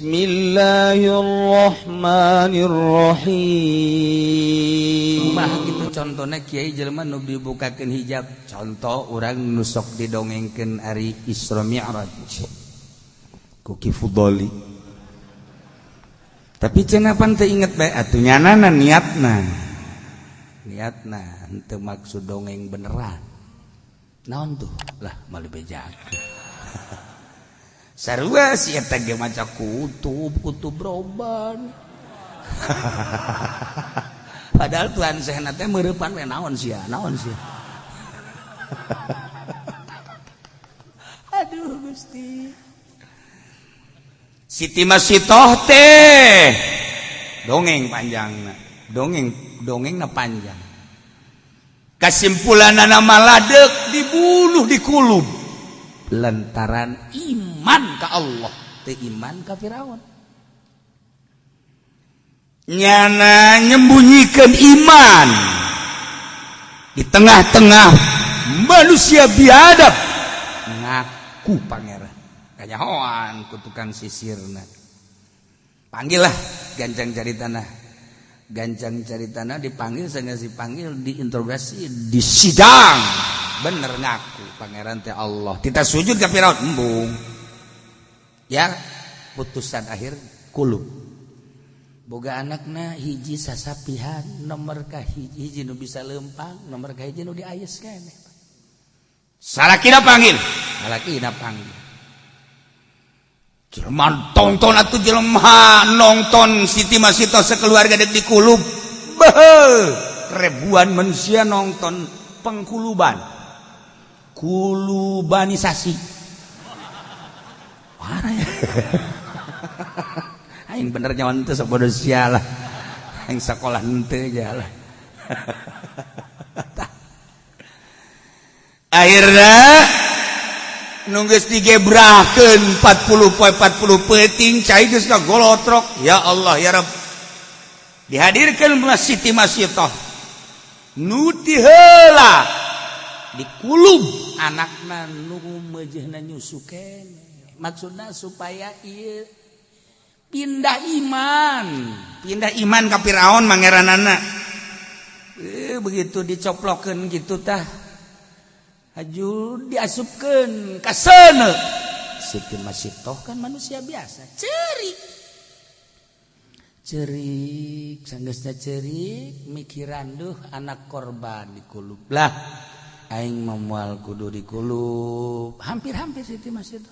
Bismillahirrahmanirrahim. Mah gitu contohnya kiai jelema nu dibukakeun hijab, contoh urang nu sok didongengkeun ari Isra Mi'raj ku Ki Fudoli. Tapi cenah pan teu inget bae atuh nyanana niatna henteu maksud dongeng beneran. Naon tuh? Lah malu bejakeun. Sarua si eta ge maca kutub roban. Padahal tuan sehna teh meurepan we naon sia. Aduh Gusti. Siti Masitoh teh dongeng panjangna. Dongengna panjang. Kasimpulanana maladeg dibunuh di kulub. Lantaran iman ka Allah teu iman ka Firaun. Nyana nyembunyikan iman di tengah-tengah manusia biadab ngaku pangeran kanyahoan ku tukang sisirna. Panggillah Ganjang Caritana dipanggil sangga dipanggil diinterogasi di sidang. Bener ngaku pangeran teh Allah. Kita sujud ke Firaun embung. Ya, putusan akhir kulub. Boga anakna hiji sasapihan, nomor ka hiji nu bisa lempang, nomor ka hiji nu diayes keneh. Salakina panggil. Jelema tonton atuh jelema nonton Siti Masitoh sakeluarga dek di kulub. Ribuan manusia nonton pengkuluban. Kulubanisasi. Parah ya. Aing bener nyawan teh sok bodo sia lah. Aing sakolah henteu aja lah. Akhirna nu geus digebrakeun 40 peuting cai geus kagolotrok. Ya Allah ya Rabb. Dihadirkeun Siti Masitoh. Nu ti heula di kulub anakna nu meujeuhna nyusu keneh. Maksudna supaya ieu pindah iman ka Firaun mangeranana. Begitu dicoplokeun kitu tah haju diasupkeun ka seuneu. Siti Masitoh kan manusia biasa, cerik sanggeusna cerik mikiran duh anak korban di kulub. Lah aing moal kudu di kulub. Hampir Siti Masitoh.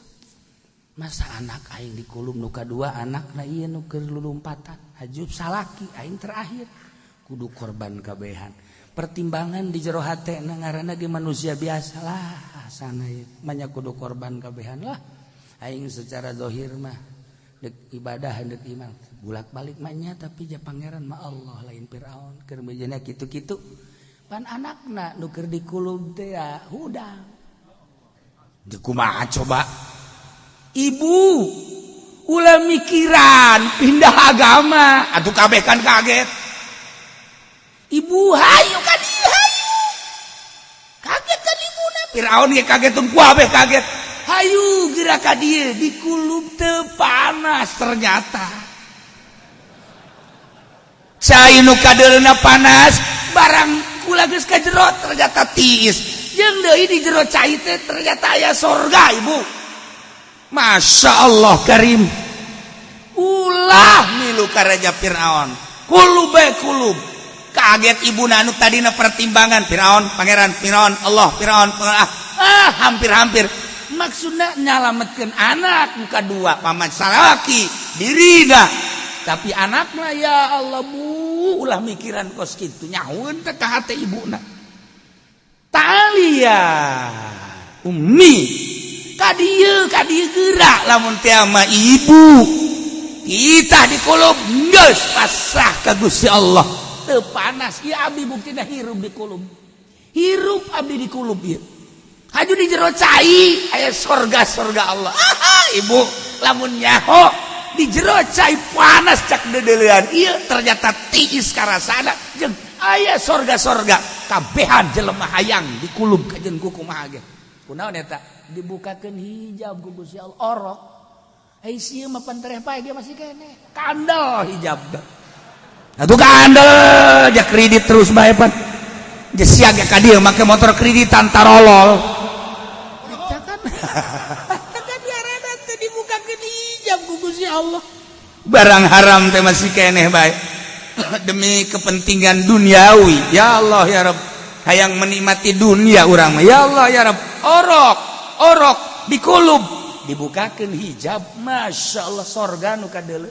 Masa anak aing di kulub nu kadua anakna ieu nu keur lulumpatan. Hajub salaki aing terakhir. Kudu korban kabehan. Pertimbangan di jero hatena ngaranna ge manusia biasa lah. Sana ieu manya kudu korban kabehan lah. Aing secara zahir mah dek ibadah dek iman. Bulak-balik manya tapi ja pangeran mah Allah lain Firaun. Keur bejeuna kitu-kitu. Pan anakna nu keur di kulub teh hudang. Kumaha coba? Ibu ulah mikiran pindah agama, atuh kabeh kan kaget. Ibu hayu ka dieu hayu. Kaget kan ibuna. Firaun ge kaget tong kabeh kaget. Hayu geura ka dieu di kulub teu panas ternyata. Cai nu kadeulna panas barang kula geus ka jero ternyata tiis. Jeung deui di jero cai teh ternyata aya sorga ibu. Masya Allah karim. Ulah milu ka raja Firaun. Kulub. Kaget ibuna anu tadina pertimbangan Firaun, pangeran Firaun, Allah Firaun. Hampir. Maksudna nyalametkeun anak nu kadua paman salaki dirina. Tapi anakna ya Allah bu ulah mikiran kos kitu nyahoeun teh ka hate ibuna. Talia ummi kadieu geura lamun teh mah ibu kita di kulub geus pasrah ka Gusti Allah teu panas ieu abdi buktina hirup di kulub. Hirup abdi di kulub ieu. Haju di jero cai aya sorga Allah. Ibu lamun nyaho di jero cai panas cak dedeleuan ieu ternyata tiis karasana jeung aya sorga kabehan jelema hayang di kulub kajeun kumaha ge. Kunaon eta? Dibukakeun hijab ku Gusti Allah orok. Aisyah mah pantereh pae dia masih kene. Kandel hijab. Atuh kandel aja kredit terus bae pan. Ge siaga ka dieu make motor kreditan tarolol. Eta kan. Kan diarana teh dibukakeun hijab ku Gusti Allah. Barang haram teh masih keneh bae. Demi kepentingan duniawi. Ya Allah ya Rabb. Hayang menikmati dunia urang mah. Ya Allah ya Rabb. Orok di kulub dibukakeun hijab, Masya Allah sorga nu kadeuleu.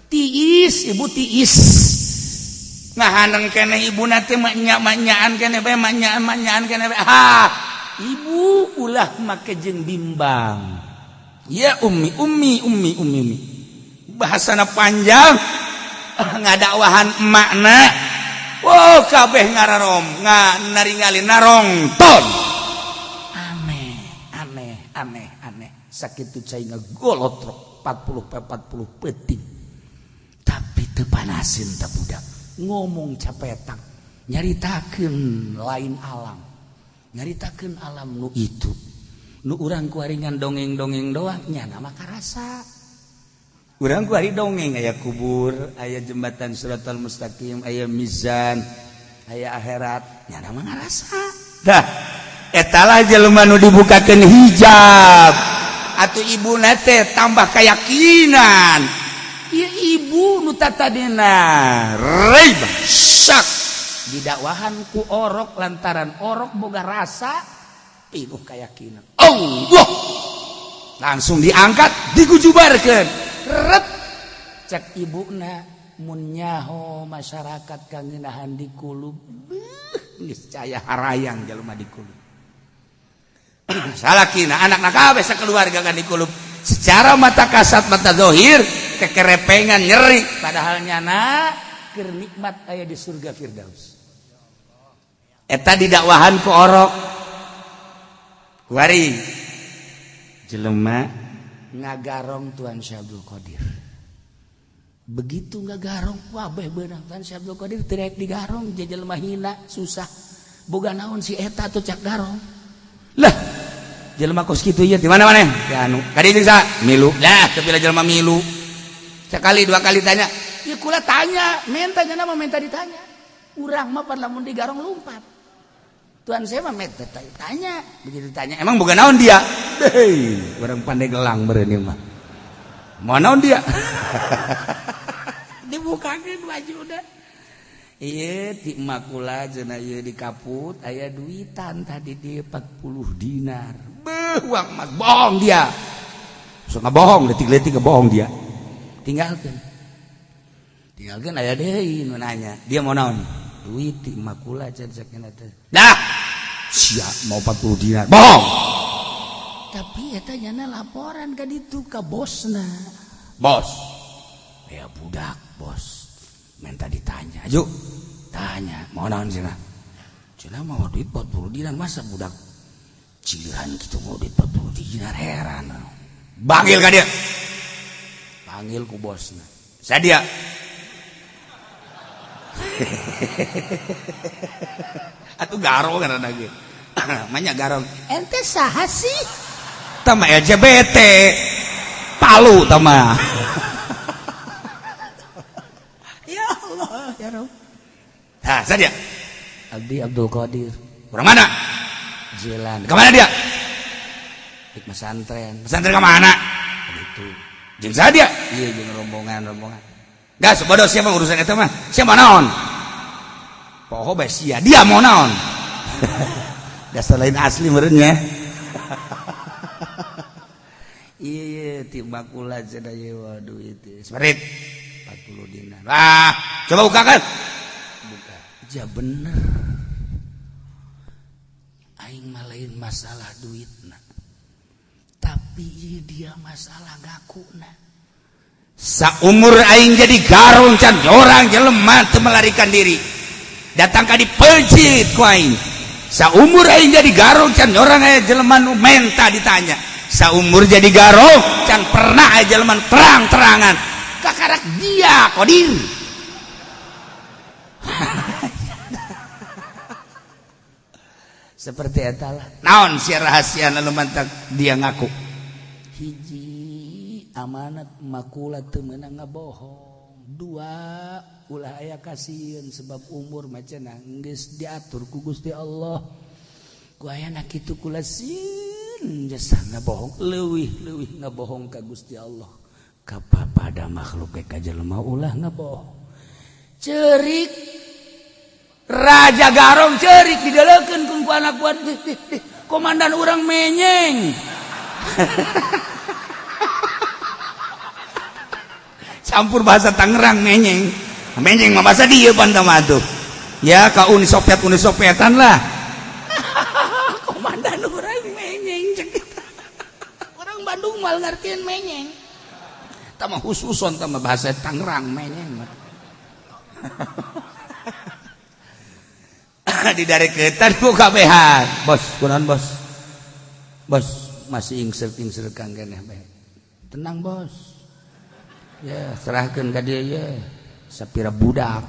Tiis ibu tiis ngahaneng keneh ibuna teh manya-manyaan keneh bae manya-manyaan keneh bae. Ha ibu ulah make jeung bimbang. Ya ummi bahasana panjang ngadakwahan emakna. Wow kabeh ngararom naringali narongton. Aneh sakitu cai ngagolotrok 40 peting tapi teu panasin teh budak ngomong capetang nyaritakeun lain alam nyaritakeun alam nu itu nu urang kuaringan dongeng-dongeng doang nya mah karasa urang kuari dongeng aya kubur aya jembatan Siratal Mustaqim aya mizan aya akhirat nya mah ngarasa dah etalah jelema nu dibukakeun hijab atuh ibuna teh tambah keyakinan ieu ibu nu tatadina reib syak didakwahan ku orok lantaran orok boga rasa pinuh keyakinan Allah langsung diangkat digujubarkeun ret cek ibuna mun nyaho masyarakat kang ngeunahan di kulub geus caya harayang jelema di kulub. Salakina anak-anak kabeh sakeluarga kan di kulub secara mata kasat mata zahir kekerepengan nyeri padahal nyana keur nikmat aya di surga Firdaus eta didakwahan ku orok kuari jelema ngagarong Tuan Syekh Abdul Qadir begitu ngagarong wabeh beunang Tuan Syekh Abdul Qadir teu rek digarong jelema hina susah boga naon si eta tuh cak garong lah jelema kos kitu ieu di mana-mana teh anu kadi jeung sa milu lah teu pila jelema milu sekali dua kali tanya ieu kula tanya menta nya mah menta ditanya urang mah pan lamun digarong lumpat tuan saya mah menta tanya begitu ditanya emang boga naon dia hei urang pandai gelang meureun ieu mah moal naon dia dibukakeun bajuna ieu ti emak kula cenah ieu di kaput aya duitan tadi di 40 dinar beuh uang emas bohong dia sok ngabohong leutik-leutik ngebohong dia tinggalkeun aya deui nu nanya dia mau naon duit ti emak kula cenah sakena teh dah sia mau 40 dinar bohong tapi eta nyana laporan ka ditu ka bosna bos ya budak bos minta ditanya ayo tanya mau naon cenah mau duit 40 dinar masa budak cileran gitu mau duit 40 dinar heran panggil ka dia panggil ku bosna saya dia atuh garong kana ge manya garong ente saha sih tama LGBT palu tama ya Allah ya Rabb nah saya dia Abdi Abdul Qadir orang mana Jilan kemana dia di pesantren kemana itu jeung saya dia iya jeung rombongan dah sebodoh siapa urusan itu mah siapa naon poho bae sia dia mau naon dah selain asli meureunnya iya timbang kula cenah ieu waduh itu separit 40 dinar ah coba bukakan buka ja bener aing mah lain masalah duitna tapi dia masalah ngakuna saumur aing jadi garong can orang jelema teu melarikan diri datang ka dipejit ku aing saumur aing jadi garong can orang aya jelema nu menta ditanya saumur jadi garong can pernah aya jelema terang-terangan kakarak dia Qadir seperti etalah naon sia rahasia nu mantak dia ngaku hiji amanat makula teu meunang ngabohong. 2 ulah aya kasieun sebab umur macana geus diatur ku Gusti Allah. Ku ayana kitu kula sieun jasa ngabohong leuwih ngabohong ka Gusti Allah. Kapada makhluk ka jelema ulah ngabohong. Cerik Raja Garong cerik didalekeun ku anak buat komandan urang menyeng. Campur bahasa Tangerang menyeng mah bahasa dieu pantah mah tuh ya ka Uni Sopietan lah. Komandan urang menyeng cek orang Bandung mal ngartieun menyeng tah mah khususon tah mah bahasa Tangerang menyeng. Didareketan ku kabehan bos kunaon bos masih ingser kang keneh bae tenang bos ya serahkeun ka dieu ye sapira budak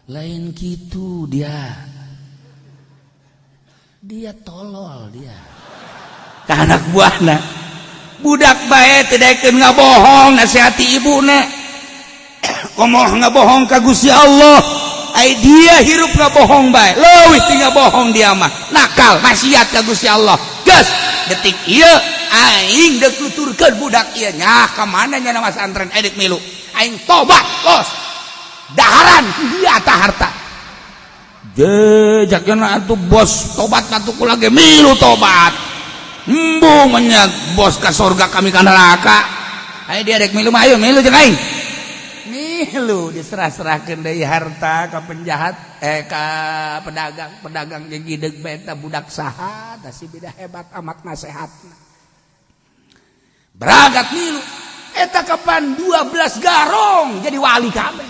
lain kitu dia tolol dia ka anak buahna budak bae teu daekeun ngabohong nasihati ibuna komoh ngabohong ka Gusti Allah ai dia hirup ngabohong bae leuwih ti ngabohong dia mah nakal maksiat ka Gusti Allah geus detik ieu aing deuk tuturkeun budak ieu nya ka mana nya nama santren edek milu aing tobat bos daharan dia tah harta jejakna atuh bos tobat atuh kula ge milu tobat embung menyat bos ka surga kami ka neraka aya dia edek milu mah ayo milu jeung aing milu diserah-serahkeun deui harta ka penjahat ka pedagang jeung gideg bae eta budak saha tah si bida hebat amat nasehatna beragat milu eta kapan 12 garong jadi wali kabeh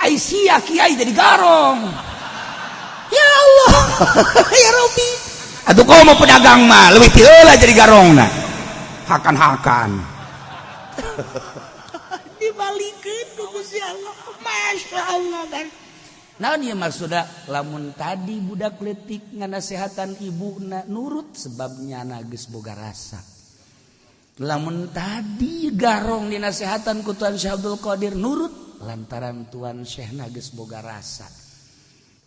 ai sia kiai jadi garong ya Allah ya Rabbi atuh komo pedagang mah leuwih ti heula jadi garongna hakan dibalikeun ku Gusti Allah masya Allah kan naon ieu maksudna lamun tadi budak leutik nganasehatan ibuna nurut sebabnya geus boga rasa. Lamun tadi garong dinasehatan ku Tuan Syekh Abdul Qadir nurut lantaran Tuan Syekh geus boga rasa.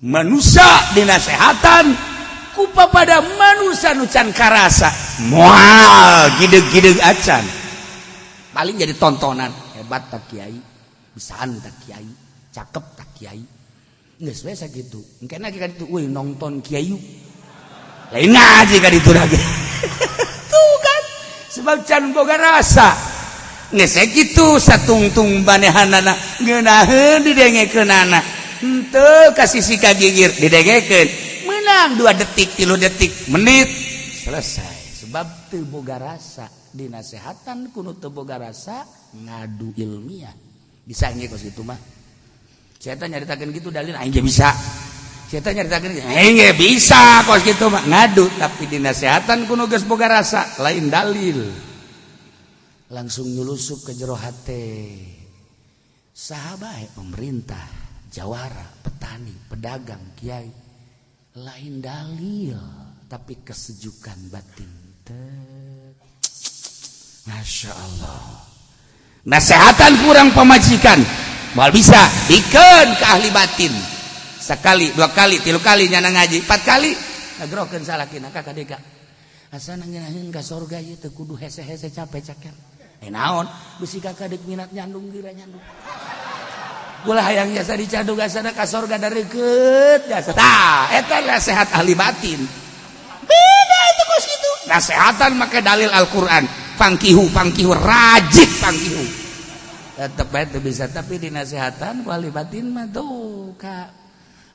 Manusia dinasehatan ku papada manusia nu can karasa moal gideg-gideg acan. Paling jadi tontonan hebat tak kiai, bisaan tak kiai, cakep tak kiai. Geus we sakitu. Engkena ka ditu euy nonton kiai. Lain ngaji ka ditu lagi. Sebab can boga rasa geus kitu satungtung banehanana ngeunaheun didengekeunana henteu ka sisi ka gigir didengekeun meunang 2 detik 3 detik menit selesai sebab teu boga rasa dinasehatan kudu teu boga rasa ngadu ilmiah bisa nge kos kitu mah saya teh nyaritakeun kitu dalil aing ge bisa saya teh nyaritakeun aing ge bisa kos kitu mah ngadu tapi dinasehatan kudu geus boga rasa lain dalil langsung nyulusup ke jero hate sahabat pemerintah jawara petani pedagang kiai lain dalil tapi kesejukan batin Masya Allah nasehatan kurang pemajikan mal bisa dikeun ke ahli batin sekali 2 kali 3 kali nyana ngaji 4 kali ngagrokeun salakina ka kadeka asana ngeunaheun ka surga ieu teu kudu hese-hese capek caker naon bisi kakak dek minat nyandung gira nyandung ulah hayang jasa dicadung asana ka surga dareukeut jasa tah eta nasihat ahli batin beda itu kos kitu nasehatan make dalil Al-Qur'an pangkihu rajik pangkihu tetep bae teu bisa tapi dinasehatan ku ahli batin mah tuh ka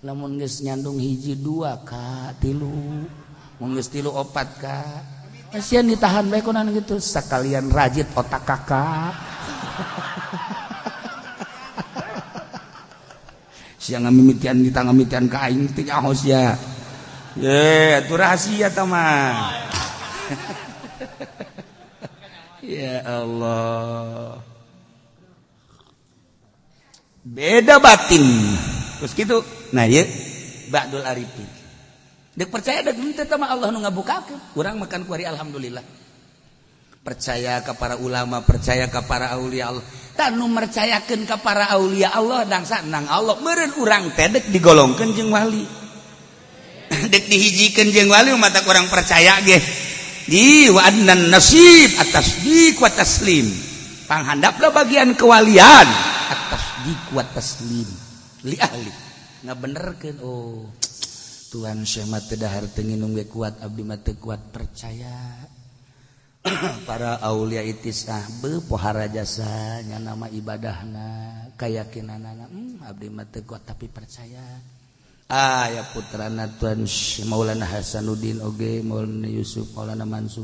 lamun geus nyandung 1 2 ka 3 mun geus 3 4 ka asian ditahan bae kunaon gitu sakalian rajit otak kakak sia ngamimitian kita ngamimitian ka aing teh nyaho sia ye atuh rahasia tah mah ya Allah beda batin terus gitu nah ye ba'dul arifin dek percaya dek henteu teh mah Allah nu ngabukakeun urang makan ku hari alhamdulillah percaya kepada ulama, percaya kepada aulia Allah. Tanu mercayakeun ka para aulia Allah dan sanang Allah meureun urang teh dek digolongkeun jeung wali. Dek dihijikeun jeung wali mata kurang percaya ge. Di wa adnan nasib atas dik wa taslim. Panghandapna bagian kewalian atas dik wa taslim. Li ahli. Ngabenerkeun oh. Tuhan Syekh mah teu dahar teu nginum ge kuat abdi mah teu kuat percaya. Para aulia itisah pohara jasanya nama ibadahna keyakinanana abdi mah teu kuat tapi percaya ya putrana Tuan Maulana Hasanuddin oge Maulana Yusuf Maulana Mansur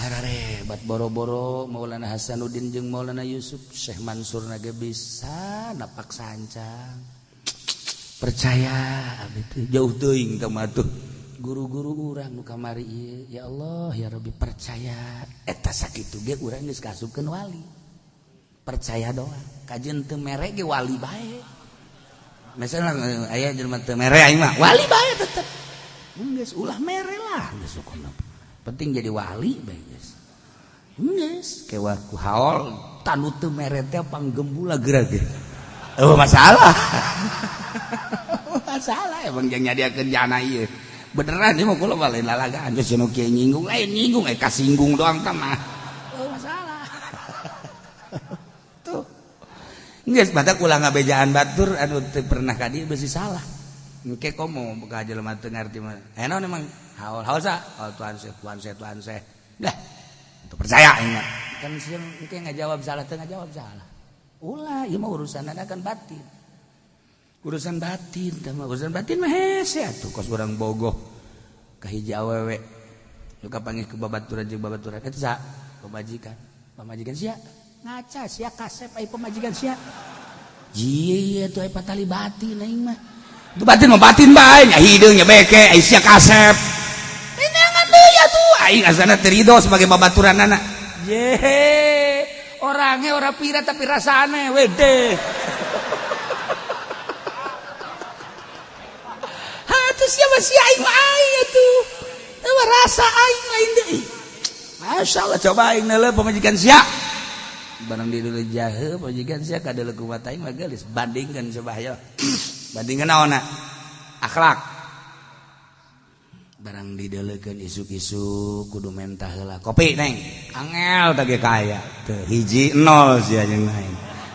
hararebat boro-boro Maulana Hasanuddin jeung Maulana Yusuf Syekh Mansur nage bisa napak sancang percaya abdi teh jauh teuing teh mah tuh guru-guru urang nu kamari ieu ya Allah ya Rabbi percaya eta sakitu ge urang geus kasupkeun wali percaya doang kajeun teu mere ge wali bae misalna aya jelema teu mere aing mah wali bae tetep geus ulah mere lah geus hukumna penting jadi wali bae geus geus kewa ku haol tanu teu mere teh panggembula geura ge oh masalah masalah emang jeung nyadiakeun jana ieu beneran dia mau kula lain lalagaan geus nu kieu nyinggung lain nyinggung kasinggung doang tah mah oh masalah tuh geus batak ulah ngabejaan batur anu teu pernah ka dieu beusi salah engke komo ka jelema teu ngarti mah naon emang haul sa tuan Syekh dah teu percaya aing mah kan sieun engke ngajawab salah teu ngajawab salah ulah ieu mah urusanna kan batin urusan batin mah hese atuh kos urang bogoh ka hiji awewe nu kapanggih ke babaturan jeung babaturan eta sa pamajikan sia ngaca sia kasep ai pamajikan sia jieu atuh ai patali batin aing mah tu batin mah batin bae nya hideung nya beke ai sia kasep neangan deui atuh aing asana teu ridho sebagai babaturanana je orangnya ora pira tapi rasane wede siapa si aing mah aing atuh teu rasa aing lain deui masyaallah coba aing neuleuh pamajikan sia barang di dieu jahe pamajikan sia kadeuleu ku mata aing mah geulis bandingkeun coba aya bandingkeun naonna akhlak barang dideuleukeun isuk-isuk kudu mentah heula kopi neng angel teh ge kaya teu hiji 0 sia jeung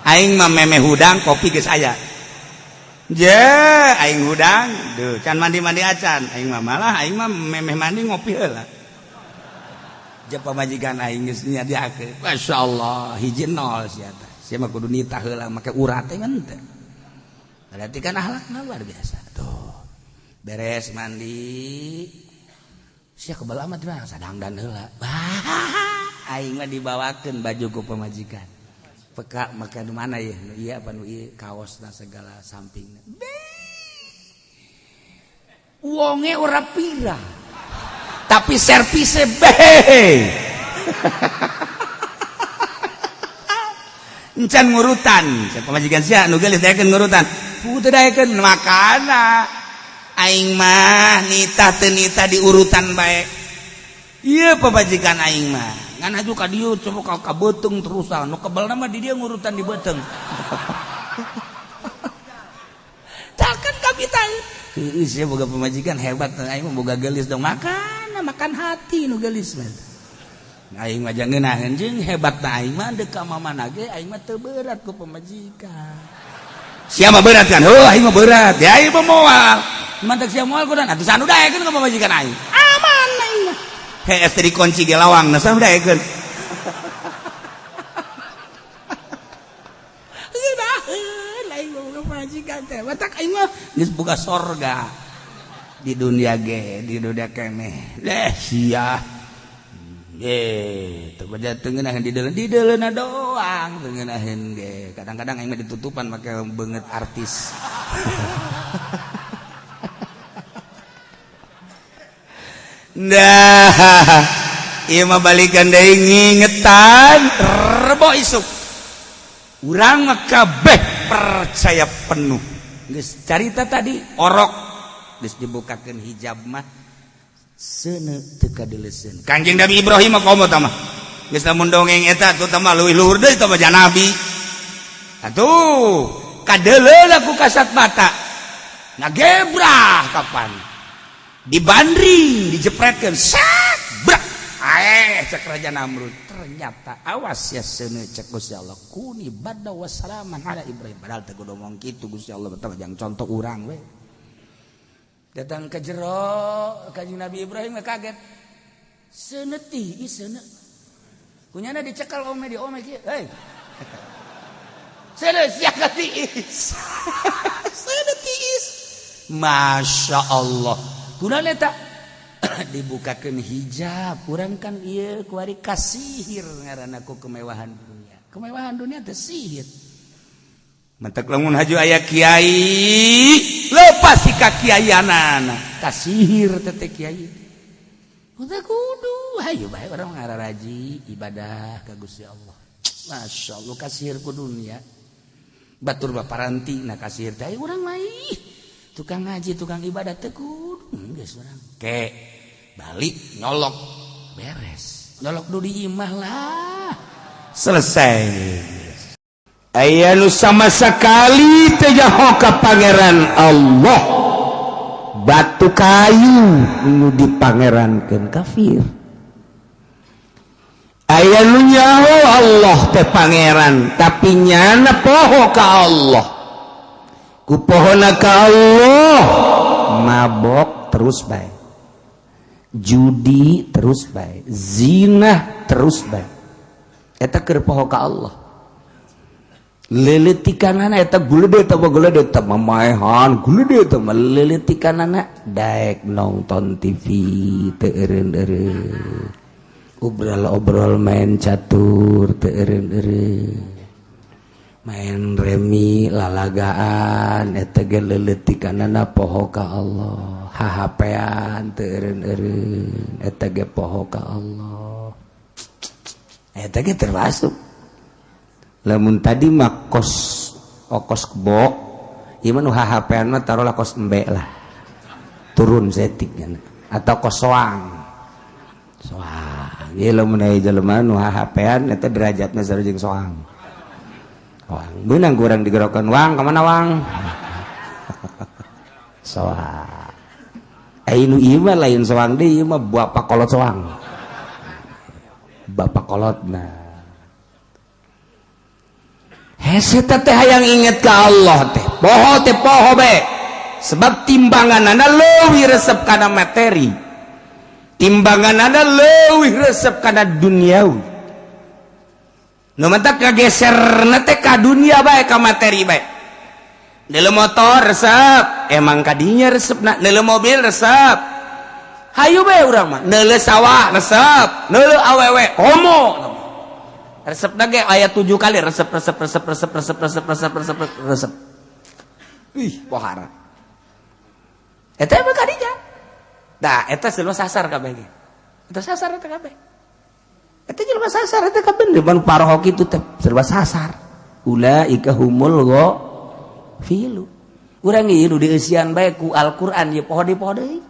aing mah memeh hudang kopi geus aya aing hudang duh can mandi-mandi acan aing mah malah aing mah memeh mandi ngopi heula jeung pamajikan aing geus nyadiakeun masyaallah hiji 0 sia teh sia mah kudu nitah heula make urat teh ngan teh berarti kan akhlakna luar biasa tuh beres mandi sia kebelah mah teh sadangdan heula aing mah dibawakeun baju ku pamajikan peka maka di mana ya iya apa nu ieu kaosna segala sampingna wonge ora pira tapi servise beh encan ngurutan pamajikan sia nu geulis daekeun ngurutan putu daekeun makana aing mah nitah teu nitah di urutan bae ieu pamajikan aing mah ngan aju ka dieu coba ka beuteung terusan nu kebelna mah di dia ngurutan di beuteung takkan kapital sia boga pamajikan hebat aing mah boga geulis dong makan hati nu geulis mah aing mah jangan ngeunaheun jeung hebat aing mah deuk ka mamana ge aing mah teu berat ku pamajikan sia mah berat kan aing mah berat ya aing mah moal mantak sia moal kudan atuh sanu daekeun ka pamajikan aing aman aing mah es tadi kunci di lawang, nasa udah ikut. Lain mau majikan teh, watak aing mah geus boga sorga di dunia ge, di dunia kene. Sia. Teu baca teu ngeunaheun di deuleuna doang, teu ngeunaheun ge. Kadang-kadang aing mah ditutupan make beungeut artis. Nah, ieu mah balikan deui ngingetan rebo isuk. Urang mah kabeh percaya penuh. Geus carita tadi orok geus dibukakeun hijab mah seuneu teu kadeuleseun Kanjeng Nabi Ibrahim mah komo tah mah geus lamun dongeng eta atuh tah mah leuwih luhur deui tah mah jan nabi atuh kadeuleun aku kasat mata ngagebrah kapan dibandring dijepretkeun sak brak cek Raja Namrud ternyata awas ya seuneu cek Gusti Allah kuni badda wassalaman ala Ibrahim padahal teu kudu ngomong kitu Gusti Allah betul jangan contoh urang we datang ke jero Kanjeng Nabi Ibrahim kaget seuneu tiis seuneu kunyana dicekal ome di ome kieu hei seuneu sia ka tiis seuneu tiis Masya Allah kunaon eta dibukakeun hijab urang kan ieu kuari kasihir ngaranna ku kemewahan dunia teh sihir mentek lamun haju aya kiai lepas si ka kiayanana kasihir teh kiai udah kudu hayu bae urang ngararaji ibadah ka Gusti Allah Masya Allah kasihir ku dunia batur baparanti na kasihir teh urang mah tukang ngaji tukang ibadah teh kudu geus urang ke balik nyolok beres nyolok du di imah lah selesai aya nu sama sekali teu nyaho ka pangeran Allah batu kayu nu dipangerankeun kafir aya nu nyaho Allah teh pangeran tapi nyana poho ka Allah ku pohona ka Allah mabok terus bae judi terus bae zina terus bae eta keur poho ka Allah leuletikanana eta gulede teh gulede teh mamaehan gulede teh leuletikanana daek nonton TV teu eureun-eureun obrol-obrol main catur teu eureun-eureun main remi lalagaan eta ge leuletikanana poho ka Allah hahapean teu eureun-eureun eta ge poho ka Allah eta ge termasuk lamun tadi mah kos okos kebo ieu mah nu hahapean mah taruhlah kos embe lah turun setikna atau kos soang ieu lamun aya jelema nu hahapean eta derajatna sareng soang wang beunang kurang digerokan wang kemana wang soang ainu ieu mah lain soang deui ieu mah bapak kolot soang bapak kolotna hese teh hayang inget ka Allah teh poho be sebab timbanganana leuwih resep kana materi timbanganana leuwih resep kana duniawi nu mentak kageserna teh ka dunia bae ka materi bae neuleuh motor resep emang kadinya resepna neuleuh mobil resep hayu bae urang mah neuleuh sawah resep neuleuh awewe homo resepna ge aya 7 kali resep ih pohara eta emang kadinya da eta selama sasar kabeh ge eta sasar eta kabeh eta jelema sasar eta kabeh depan paroho kitu teh serba sasar ulaika humul ghafilu urang ieu nu dieusian bae ku Al-Qur'an ieu poho deui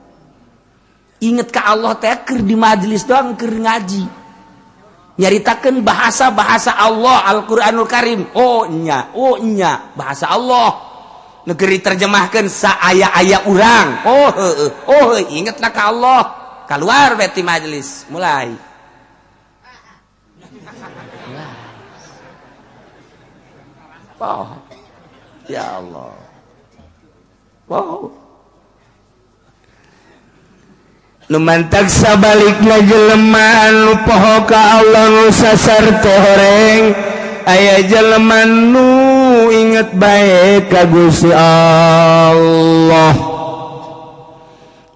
inget ka Allah teh keur di majelis doang keur ngaji nyaritakeun bahasa Allah Al-Qur'anul Karim oh nya bahasa Allah nu keur diterjemahkeun sa aya-aya urang oh ingetna ka Allah keluar bae ti majelis mulai oh ya Allah wow nu mantag sabalikna jelema anu poho ka Allah nu sasar teh horeng aya jelema nu inget bae ka Gusti Allah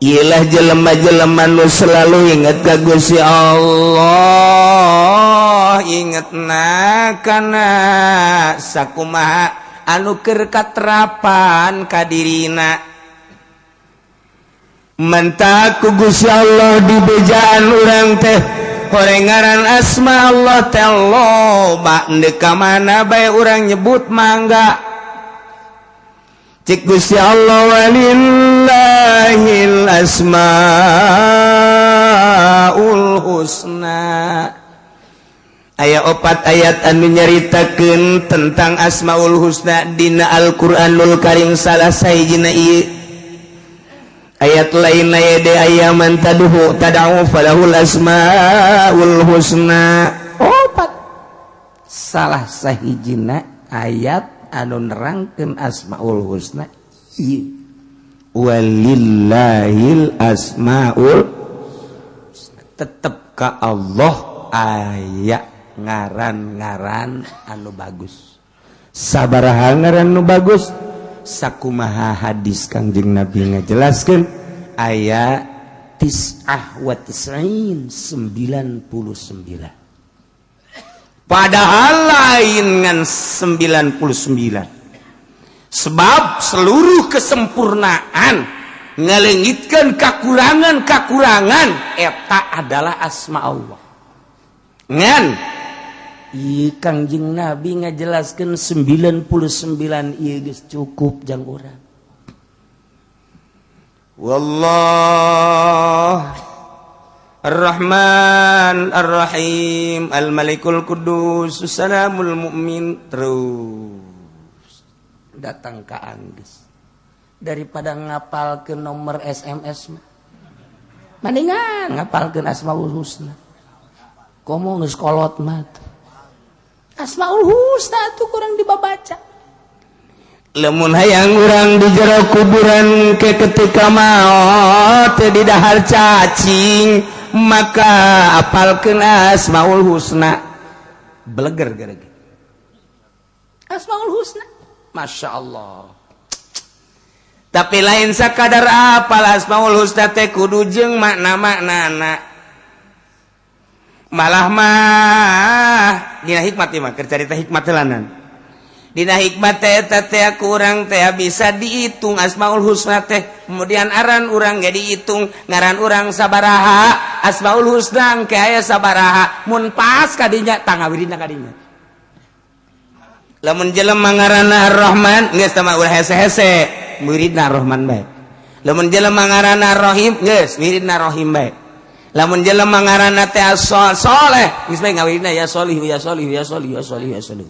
iyalah jelema-jelema nu selalu inget ka Gusti Allah ingetna kana sakumaha anu keur katrapan ka dirina mentak ku Gusti Allah dibejaan urang teh horengaran asma Allah teh loba endeu ka mana bae urang nyebut mangga cik Gusti Allah walillah walillahil asmaul husna. Aya 4 ayat anu nyaritakeun tentang asmaul husna dina Al-Qur'anul Karim. Salah sahijina ieu ayat lain aya de ayaman tad'u falahul asmaul husna. 4 salah sahijina ayat anu nerangkeun asmaul husna ieu walillahil asmaul husna. Tetep ka Allah aya ngaran-ngaran anu bagus. Sabaraha ngaran anu bagus? Sakumaha hadis Kangjeng Nabi ngajelaskeun aya 99. Padahal lain ngan 99. Sebab seluruh kesempurnaan ngalengitkeun kakurangan-kakurangan eta adalah asma Allah. Ngan Kangjeng Nabi ngajelaskeun 99 ieu geus cukup jang urang. Wallah Ar-Rahman Ar-Rahim Al-Malikul Qudus Salamul Mu'min. Terus datang ka anggeus daripada ngapalkeun nomor SMS mendingan ngapalkeun Asmaul Husna. Komo geus kolot mah Asmaul Husna tuh kurang dibabaca. Lamun hayang urang di jero kuburan ke ketika maot di dahar cacing maka apalkeun Asmaul Husna. Beleger gara-gara Asmaul Husna. Masya Allah. Tapi lain sakadar apal Asmaul Husna teh kudu jeung makna-maknana. Malah mah dina hikmat ieu mah keur carita hikmat telanan. Dina hikmat teh eta teh kurang teh bisa dihitung Asmaul Husna teh. Kemudian aran urang ge dihitung, ngaran urang sabaraha, Asmaul Husna engke aya sabaraha. Mun pas ka dinya tangga wiridna ka dinya. Lamun jelema ngaranna Ar-Rahman geus teh mah ulah hese-hese, wiridna Ar-Rahman bae. Lamun jelema ngaranna Ar-Rahim geus wiridna Rahim bae. Lamun jelema ngaranna teh Saleh geus bae ngawiridna ya Sholih ya Sholih ya Sholih ya Sholih ya Sholih.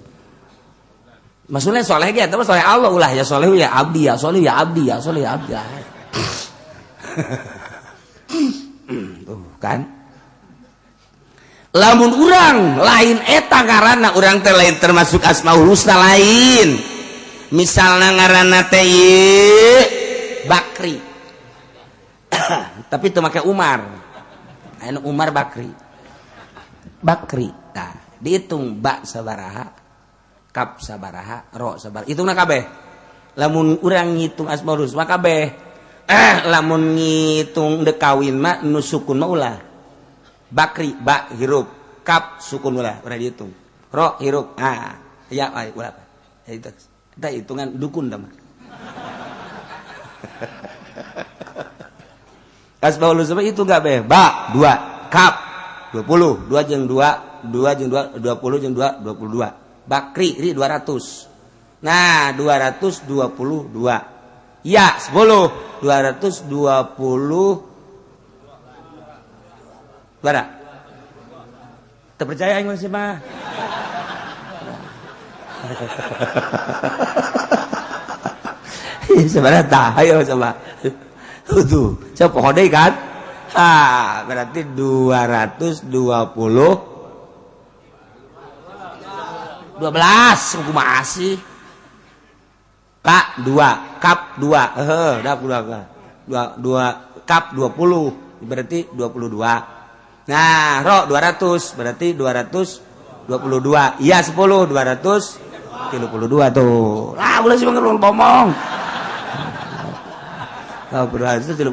Maksudnya soleh ge eta mah soleh Allah ulah ya Sholih ya abdi ya Sholih ya abdi ya Sholih ya abdi. Tuh kan. Lamun urang lain eta ngaranna urang teh lain termasuk Asmaul Husna lain. Misalna ngaranna teh Bakri. Tapi teu make Umar. Anu Umar Bakri. Nah, dihitung ba sabaraha, kap sabaraha, ro sabaraha. Hitungna kabeh. Lamun urang ngitung Asmaul Husna kabeh. Lamun ngitung de kawin mah nu sukun mah ulah. Bakri ba hirup, kap sukun ulah, urang dihitung. Ro hirup. Ah, ya ulah. Eta hitungan dukun da mah. Asmaul Husna itu kabeh. Ba 2, kap 20, 2 jeung 2, 2 jeung 2, 20 jeung 2, 22. Bakri ri 200. Nah, 222. Ya, 10, 220. Bara. Teu percaya aing masih mah. Sebenarnya tah ayo coba. Tuh, saya pohon deh kan? Berarti 220 12 kumaha sih? Kak 2, kap 2. Dah 2 kap 20 berarti 22. Nah, ro 200 berarti 222. Iya 10 232 tuh. Ulah sih ngomong ngomong. Oh, berarti 32.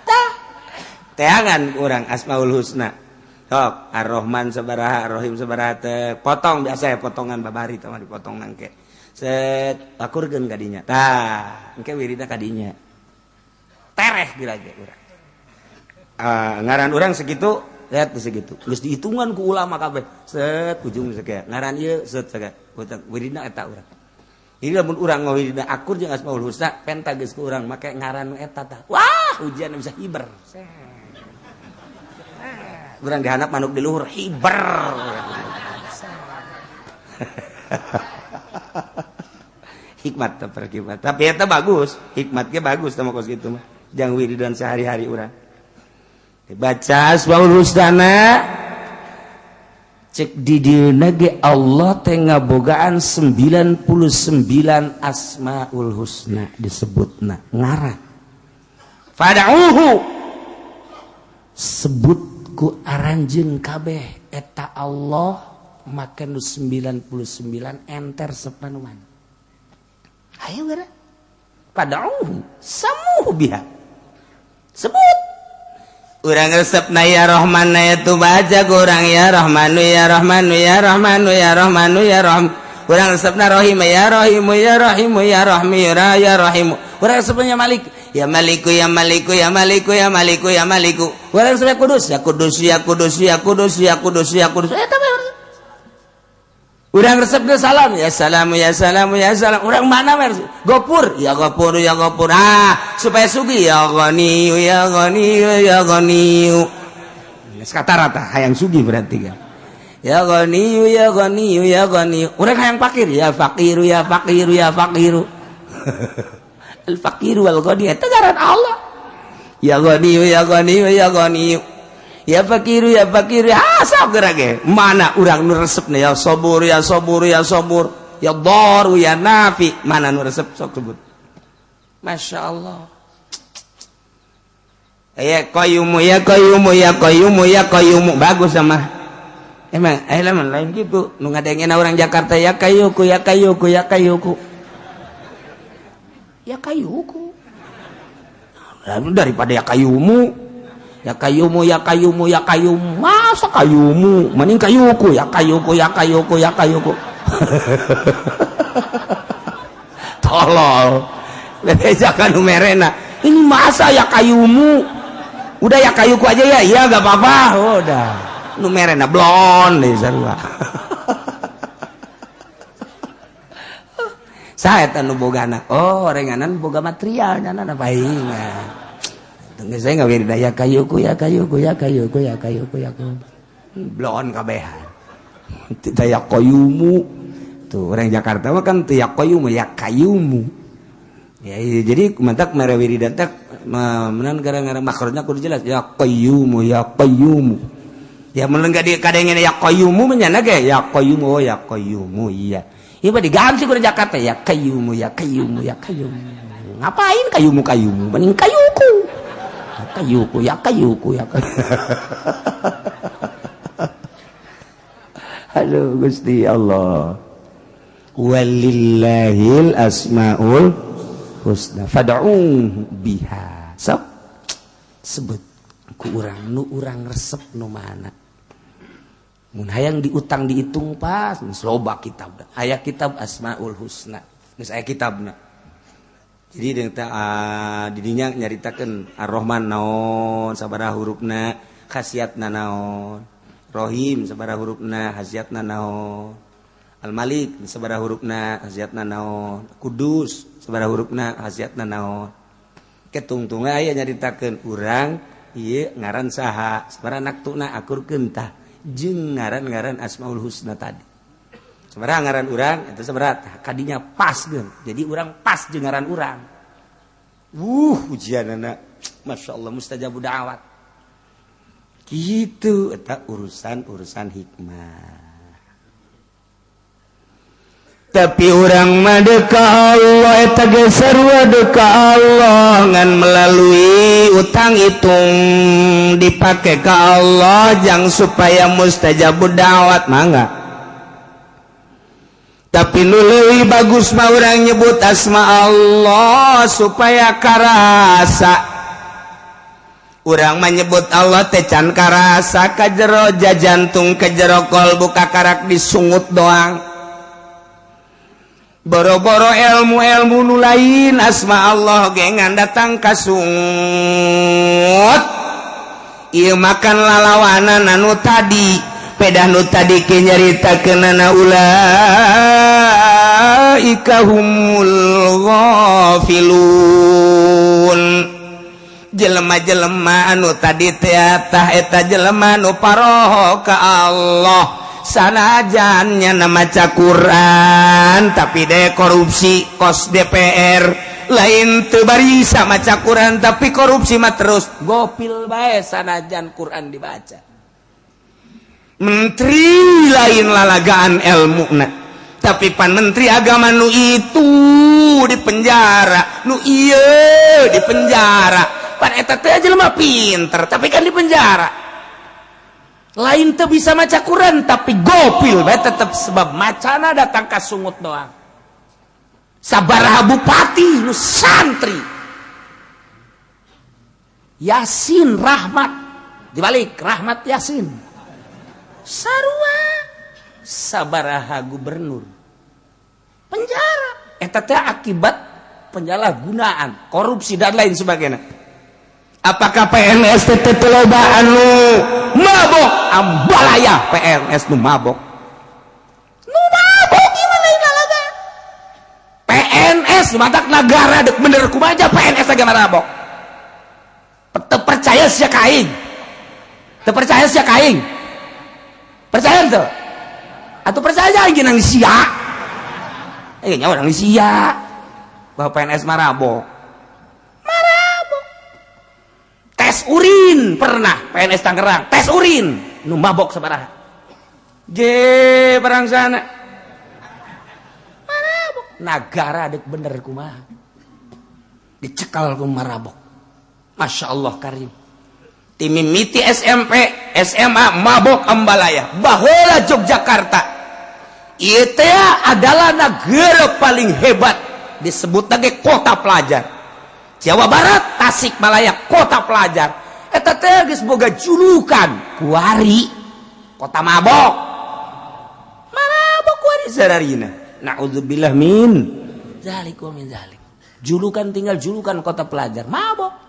Tah. Teangan urang Asmaul Husna. Sok Ar-Rahman sabaraha, Ar-Rahim sabaraha teh potong biasa ya potongan babari tah dipotong nangke. Set akurkeun ka dinya. Tah, engke wiridna ka dinya. Tereh geura-ge urang. Ngaran urang segitu, lihat segitu. Geus dihitungan ku ulama kabeh. Set ujung sakea. Ngaran ieu set sakea. Wiridna eta urang. Ini lamun urang ngawirina akur jeung Asmaul Husna penta geus ku urang make ngaran nu eta tah. Wah, ujian bisa hiber. Urang dihandap manuk di luhur hiber. Hikmat tapi eta bagus, hikmatnya bagus sama kos gitu mah. Jang wiridan sehari-hari urang. Dibaca Asmaul Husna cek di dieuna ge Allah teh ngabogaan 99 Asmaul Husna disebutna ngaran. Fad'uhu sebut ku aranjeun kabeh eta Allah make nu 99 enter sepanuan. Ayo geura. Fad'uhu samuhu biha. Sebut. Urang resepna ya Rahman ya tu baca kurang ya Rahmanu ya Rahmanu ya Rahmanu ya Rahmanu ya Rahim. Urang resepna Rahim ya Rahimu ya Rahimu ya Rahmi ya Rahimu. Urang resepna Malik ya Maliku ya Maliku ya Maliku ya Maliku ya Maliku. Urang resepna Kudus ya Kudus ya Kudus ya Kudus ya Kudus ya Kudus. Eta mah urang resepna Salam ya Salamu ya Salamu ya Salam. Urang mana mah Gopur ya Gopur ya Gopur. Supaya sugi ya Ghaniyu ya Ghaniyu ya Ghaniyu. Sekarang hayang sugi berarti kan. Ya Ghaniyu ya Ghaniyu ya Ghaniyu. Urang hayang fakir ya Fakiru ya Fakiru ya Fakiru. Al Fakiru wal Ghani eta ngaran Allah. Ya Ghaniyu ya Ghaniyu ya Ghaniyu. Ya Fakiru ya Fakiru. Sok gerage. Mana urang nu resepna ya Sabur ya Sabur ya Sabur. Ya Daru ya Nafi. Mana nu resep sok sebut. Masya Allah. Ya Qayyumu ya Qayyumu ya Qayyumu ya Qayyumu. Bagus sama. Emang lain gitu. Nu ngadengin orang Jakarta ya Kayyuku ya Kayyuku ya Kayyuku. Ya Kayyuku. Lalu daripada ya Kayyumu. Ya Kayyumu ya Kayyumu ya Kayyumu. Masa Kayyumu? Mending Kayyuku ya Kayyuku ya Kayyuku ya Kayyuku. Tolol. Lebejakan numerena. Ini masa ya Kayyumu? Udah ya Kayyuku aja ya. Iya gak apa-apa. Udah. Numerena blon deh sarua. Saya tanu boga anak. Oh, renganan boga material nyana paingan. Tengah saya nggak beda ya Kayyuku ya Kayyuku ya Kayyuku ya Kayyuku ya Kayyuku. Blon kabehan. Tidak ya Qayyumu. Tuh orang Jakarta mah kan tuh ya Qayyumu ya Kayyumu. Ya, jadi mantak mere wiridan teh menan gara-gara makrotnya kudu jelas ya Qayyumu ya Qayyumu. Ya mun enggak di kadengena ya Qayyumu menyana ge ya Qayyumu oh ya Qayyumu iya. Ieu mah diganti ku Jakarta ya Qayyumu ya Qayyumu ya Qayyumu. Ngapain Qayyumu Qayyumu? Mending Kayyuku. Kayyuku ya Kayyuku ya Kayyuku. Halo Gusti Allah. Walillahil asmaul husna fad'uhu biha. Sebut ku urang nu urang resep nu mana. Mun hayang diutang dihitung pas loba kitab. Aya kitab Asmaul Husna. Geus aya kitabna. Jadi didinya nyaritakeun Ar-Rahman naon sabaraha hurufna, khasiatna naon. Rahim sabaraha hurufna, khasiatna naon. Al-Malik sabaraha hurufna, khasiatna naon. Kudus sabaraha hurufna, khasiatna naon. Ketungtungna aya nyaritakeun urang ieu ngaran saha, sabaraha naktuna akurkeun tah jeung ngaran-ngaran Asmaul Husna tadi. Sabaraha ngaran urang eta sabaraha kadinya pas geun. Jadi urang pas jeung ngaran urang. Ujianana Masya Allah mustajabud da'awat. Gitu eta urusan hikmah. Tapi urang mah ka Allah eta ge sarua ka Allah ngan melalui utang hitung dipake ka Allah jang supaya mustajabud da'awat mangga. Tapi nu leuwih bagus mah urang nyebut asma Allah supaya karasa. Urang mah nyebut Allah teh can karasa ka jero jantung ka jero kolbu kakarak disungut doang. Boro-boro ilmu nu lain asma Allah ge ngan datang ka sungut. Ieu makan lalawanan anu tadi pedah nu tadi ke nyaritakeunana ulaika humul ghafilun jelema-jelema anu tadi teh eta jelema nu paroho ka Allah sanajan nya maca Quran tapi de korupsi kos DPR lain teu barisa maca Quran tapi korupsi mah terus gopil bae sanajan Quran dibaca. Menteri lain lalagaan ilmuna tapi pan menteri agama nu itu di penjara nu ieu di penjara pan eta teh jelema pinter tapi kan di penjara lain teu bisa maca Quran tapi gopil bae tetep sebab macana datang ka sungut doang. Sabaraha bupati nu santri Yasin Rahmat dibalik Rahmat Yasin sarua sabaraha gubernur penjara eta teh akibat penyalahgunaan korupsi dan lain sebagainya. Apakah PNS teh loba anu mabok ambalaya PNS nu mabok gimana ingalaga PNS matak negara dek bener kumaha PNS lagi mabok teu percaya sia kaing percaya tuh atau percaya aja nang sia nyawa nang sia bahwa PNS marabok tes urin pernah PNS Tangerang tes urin nu mabok sabaraha je barang sana marabok nagara dek bener kumaha dicekal ku marabok. Masya Allah karim timimiti SMP SMA mabok ambalaya baheula Yogyakarta ieu teh adalah negara paling hebat disebut lagi kota pelajar. Jawa Barat Tasikmalaya kota pelajar eta teh geus boga julukan kuari kota mabok kuari zararina naudzubillah min zalik wa min zalik julukan tinggal julukan kota pelajar mabok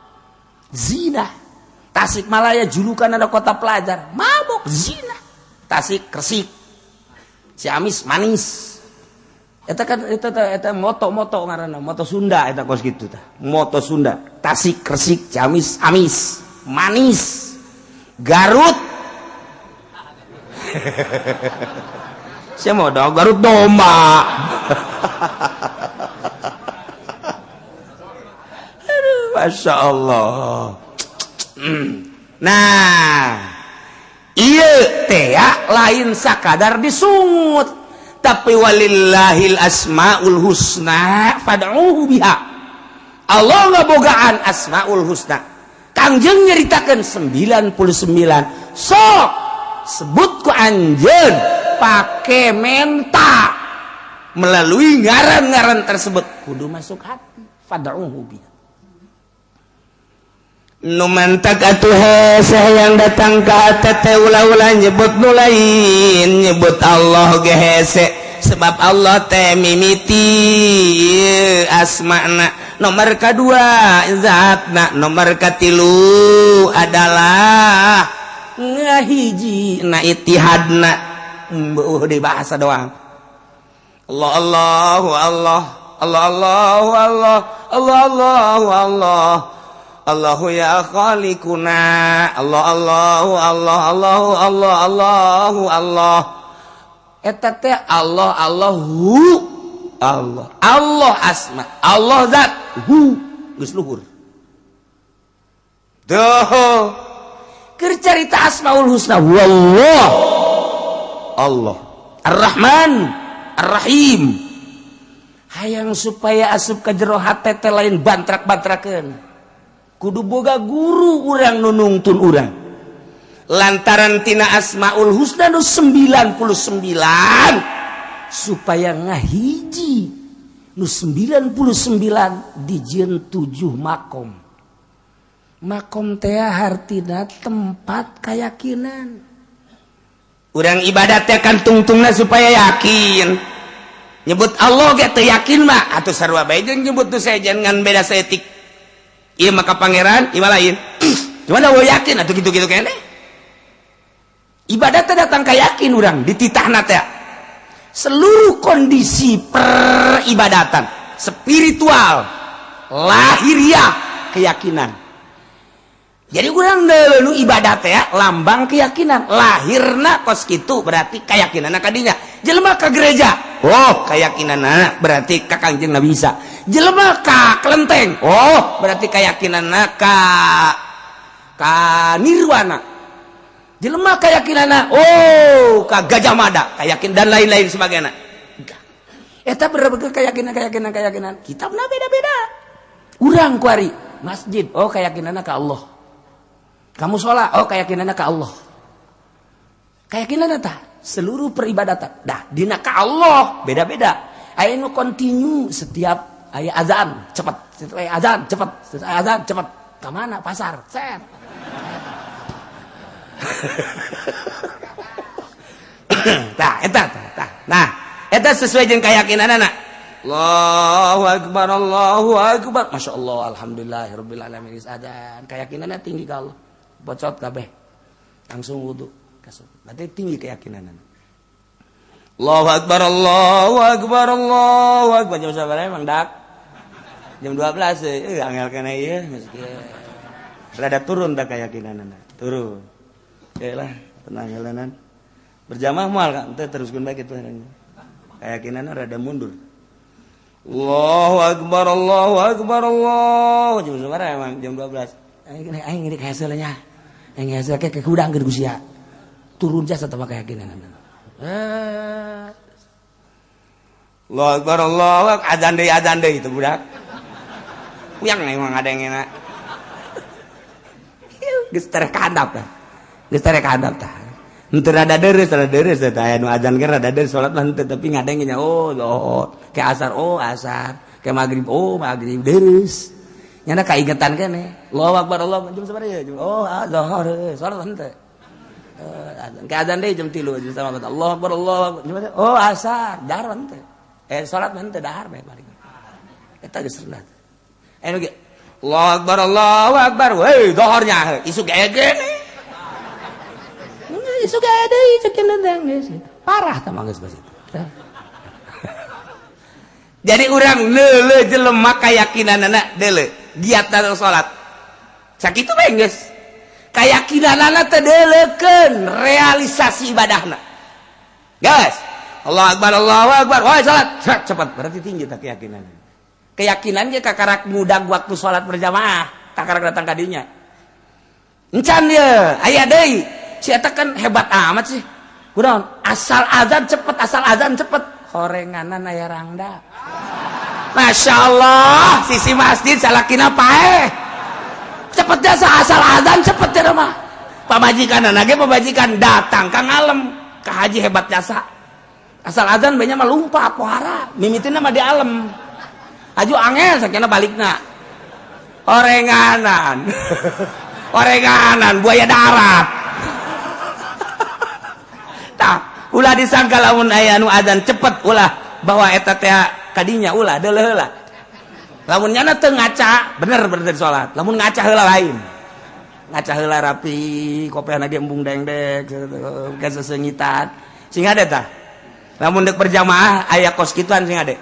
zina. Tasikmalaya julukan ada kota pelajar mabok zina. Tasik Kresik Ciamis manis eta kan eta moto ngaranna moto Sunda eta kos kitu tah moto Sunda Tasik Kresik Ciamis amis manis Garut sia modal Garut domba aduh Masya Allah. Nah ieu teh lain sakadar disungut tapi walillahil asmaul husna fad'uhu biha. Allah ngabogaan asmaul husna kangjeng nyaritakeun 99 sok sebut ku anjeun pake menta melalui ngaran-ngaran tersebut kudu masuk hati fad'uhu biha. Nu mantak atuh hese yang datang ka teh ulah-ulah nyebut nu lain nyebut Allah ge hese sebab Allah teh mimiti asmana nomor kadua zatna nomor katilu adalah ngahiji na itihadna di bahasa doang Allah Allahu Allah Allah Allahu Allah Allah Allahu Allah Allahu ya khaliquna Allah Allahu Allah Allahu Allah Allahu Allah eta teh Allah Allahu Allah Allah asma Allah zat hu geus luhur doh keur carita asmaul husna wallah Allah Ar-Rahman Ar-Rahim hayang supaya asup ka jero hate teh lain bantrak-bantrakeun kudu boga guru urang nu nungtun urang lantaran tina asmaul husna nu 99 supaya ngahiji nu 99 dijieun 7 makom teh hartina tempat keyakinan urang ibadat teh kan tungtungna supaya yakin nyebut Allah ge teu yakin mah atuh sarua bae jeung nyebut tu sejen ngan beda setik. Iya maka pangeran, iya lain. Cuma dah yakin atau gitu-gitu kene. Ibadat datang kayakin urang dititahna teh seluruh kondisi peribadatan spiritual lahiriah keyakinan. Jadi urang deuleu ibadat teh lambang keyakinan, lahirna kos kitu berarti keyakinanna ka dinya. Jelema ka gereja, oh keyakinanna berarti ka Kangjeng Nabi Isa. Jelema ka kelenteng, oh berarti keyakinanna ka nirwana. Jelema keyakinanna oh ka Gajah Mada, keyakin dan lain-lain sebagainya. Eta bener-bener keyakinan. Kitabna beda-beda. Urang kuari masjid, oh keyakinanna ka Allah. Kamu sholat, oh keyakinannya ke Allah. Keyakinannya tah seluruh peribadatan. Dah dina ka Allah beda-beda. Aya nu continue setiap aya azan cepat, setiap aya azan cepat, setiap aya azan cepat. Ka mana? Pasar. Set. Tah eta tah. Nah, eta sesuai jeung keyakinanna. Allahu akbar, Allahu akbar. Masyaallah, alhamdulillahirabbil alamin. Azan keyakinannya tinggi ka Allah. Bocot kabeh langsung wudu kasut berarti tinggi keyakinan. Allahu akbar, Allahu akbar, Allahu akbar. Jam sabaraha emang dak jam 12 angel kana ieu rada turun dah keyakinanna turun lah tenang helanan berjamaah moal kan teh teruskeun bae kitu keyakinanna rada mundur. Allahu akbar, Allahu akbar, Allah. Jam sabaraha emang jam 12 aing ngirik hasil nya. Aing hasil ke kudang ke Gusia. Turun jasa tama keyakinan. Allahu akbar, Allahu akbar. Azan deui itu budak. Puyang emang ngadengena. Geus tere kadap tah. Geus tere kadap tah. Henteu rada deres tah aya nu azan ge rada deres salat mah henteu tapi ngadengnya oh ke asar oh asar, ke magrib oh magrib deres. Nyana kaingetan kene. Allahu akbar, Allah jam sabaraha ya? Oh, zuhur salat henteu. Ke azan deui jam 3 jam sama Allahu akbar, Allahu akbar. Oh, asar, dahar henteu. Salat henteu dahar bae balik. Eta geus rendah. Anu ge Allahu akbar, Allahu akbar. Weh, zuhurnya isuk gede. Isuk gede cekeun teh geus. Parah tah manggeus bas itu. Jadi urang leuleuh jelema kayakinanna deuleuh giat dalam sholat sakitu bae geus keyakinanna teh deuleukeun realisasi ibadahna geus Allahu akbar, Allahu akbar. Woi sholat cepat berarti tinggi tah keyakinan ge kakarak mudag waktu sholat berjamaah kakarak datang ka dinya encan ye aya deui si eta kan hebat amat sih kunaon asal azan cepet horenganan aya rangda. Masya Allah, sisi masjid salakina paeh. Cepet jasa asal azan cepet ya mah. Pamajikan anake pamajikan datang ka ngalem ka haji hebat jasa. Asal azan banyak mah lumpat pohara, mimitina mah di alem. Aju angel sakena balikna. Orenganan. Orenganan buaya darat. Tah, ulah disangka lamun aya anu azan cepet ulah bahwa eta teh kadinya ulah deuleuh heula. Lamun nyana teu ngaca, bener di salat. Lamun ngaca heula lain. Ngaca heula rapi, kopehna ge embung dengdek, ke sesengitan. Sing ade tah. Lamun deuk berjamaah aya kos kituan sing ade.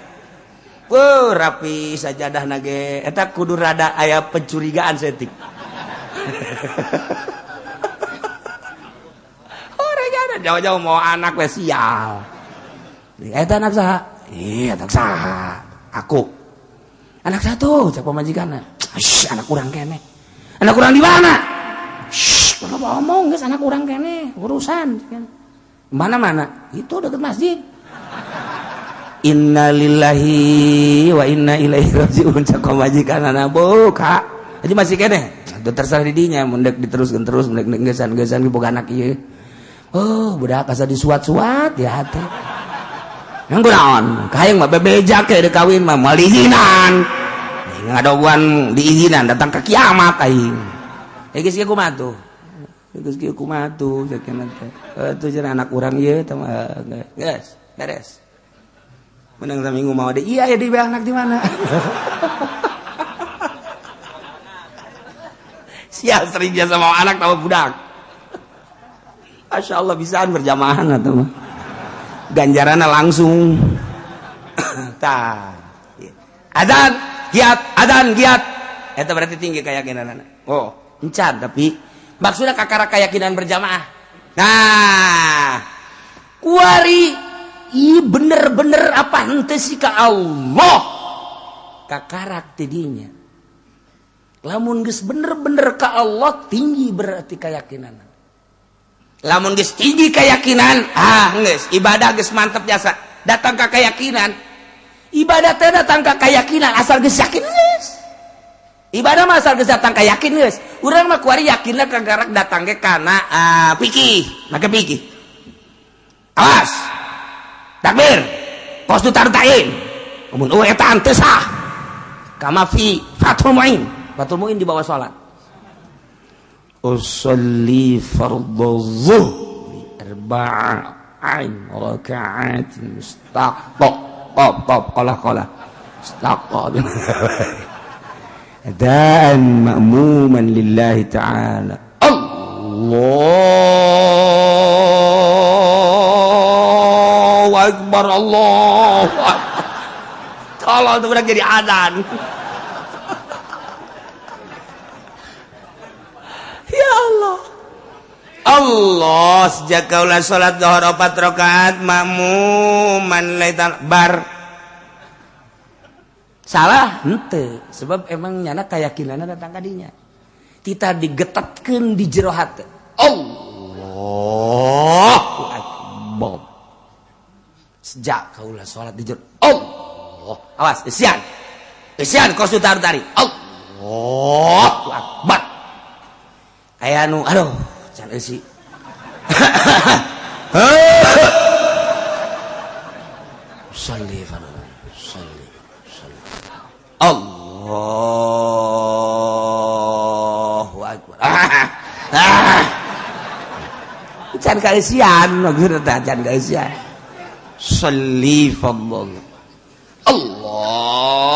Rapi sajadahna ge eta kudu rada aya pencurigaan setik. Orangnya jauh-jauh mau anak we sial. Eta anak saha? Iya, anak saha? Aku. Anak satu, cak pemajikanna. Anak kurang kene. Anak kurang di mana? Kenapa ngomong guys anak kurang kene, urusan. Mana-mana? Itu dekat masjid. Innalillahi wa inna ilaihi rajiun cak pemajikanna boka. Jadi masih kene. Itu terserah didinya, mundek diteruskeun terus, mundek gesan-gesan boga anak ieu. Oh, budak asa disuat-suat ya hati. Yang kunaon? Kaayang mah bebejak ke kawin mah moal diizinan. Ngadoguan diizinan datang ke kiamat aing. Geus kieu kumaha tuh? Geus kieu kumaha tuh sakeuna teh. Atuh cenah anak urang ieu teh mah geus beres. Menang saminggu mau deui. Iya ya di anak di mana? Sial sering biasa mau anak tahu budak. Masya Allah bisaan berjamaah atau mah ganjarannya langsung. Tah adzan giat eta berarti tinggi keyakinan. Oh encan, tapi maksudnya kakara keyakinan berjamaah. Nah kuari iya bener-bener apa henteu sih ka Allah kakarak tidinya. Lamun geus bener-bener ka Allah tinggi berarti keyakinan. Lamun geus tinggi keyakinan, geus ibadah geus mantep jasa. Datang ka keyakinan. Ibadah teh datang ka keyakinan asal geus yakin geus. Ibadah mah asal geus datang ka yakin geus. Urang mah kuari yakinna kagarak datang ge kana pikih, make pikih. Awas. Takbir. Qasdu tartain. Mun eta teu sah. Kama fi Fathul Muin. Fathul Muin di bawah salat. Usolli fardhu dhuhri arba'in raka'atin mustaqbal. Qala mustaqbal. Adaan ma'muman lillahi ta'ala. Allahu Akbar, Allahu Akbar. Kalau itu benar jadi adzan. Ya Allah. Allah sejak kaulah salat zuhur 4 rakaat makmuman laitan bar. Salah henteu, sebab emang nyana keyakinanna datang ka dinya. Kita digetatkeun di jero hate. Allahu Akbar. Sejak kaulah salat di jero Allah. Awas, isian. Isian qasdu tari. Allahu Akbar. Aya nu aduh, can eusi. Salli fadlan. Allahu Akbar. Can kaisian maksudna can kaisian. Salli fadlan. Allahu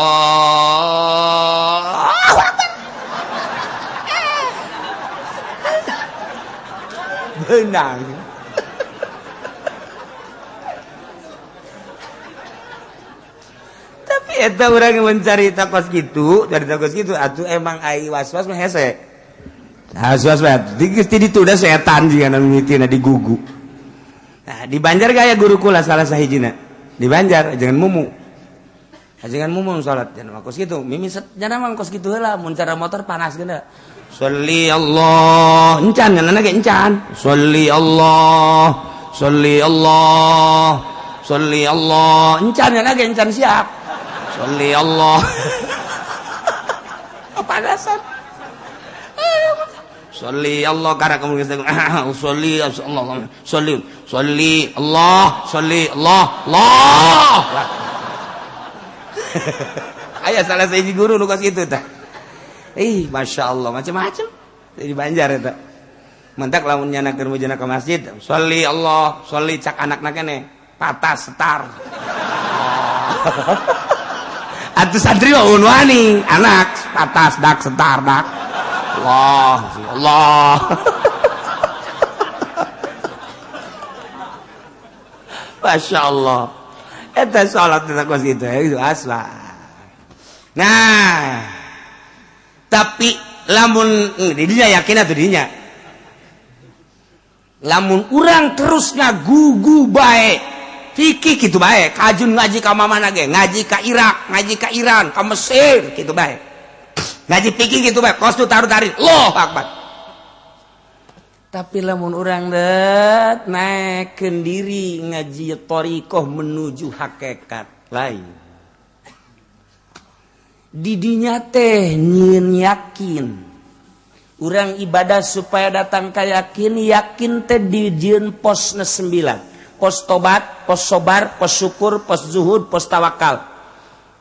Akbar. Benang. Tapi eta urang mencari takos gitu, dari takos gitu atuh emang ai was-was mah hese. Was-was bae. Geus ti ditu da setan jiga nu mitina digugu. Nah, di Banjar gaya guru kula salah sahijina. Di Banjar jangan mumu. Jangan mumu salat jangan kos gitu. Mimi jangan mah kos gitu heula mun cara motor panas geuna. Sholli Allah. Encan nganana ge encan. Sholli Allah. Sholli Allah. Sholli Allah. Encan nganana ge encan siap. Sholli Allah. Panasan. Sholli Allah karena kamu geus sholli Allah. Sholli Allah. Sholli Allah. Allah. Aya salah sahiji guru nu kos kitu tah. Masya Allah macam-macam di Banjar eta. Mentak lamun nyana keur mujana ka masjid, sholli Allah, sholli cak anakna keneh, patah setar. Atuh santri mah unwani, anak patah dak setar dak. Allah. Masya Allah. Eta salat eta kos kitu itu asla. Nah, tapi lamun didinya yakin atau didinya lamun urang terus ngagugu bae fikih gitu bae kajun ngaji ka mamana ge ngaji ka Irak ngaji ka Iran ka Mesir gitu bae ngaji fikih gitu bae qasdu taru-tari Allahu Akbar. Tapi lamun urang det naekeun diri ngaji thariqah menuju hakikat lain didinya teh nyieun yakin urang ibadah supaya datang ka yakin teh dijieun posna 9 pos tobat pos sobar pos syukur pos zuhud pos tawakal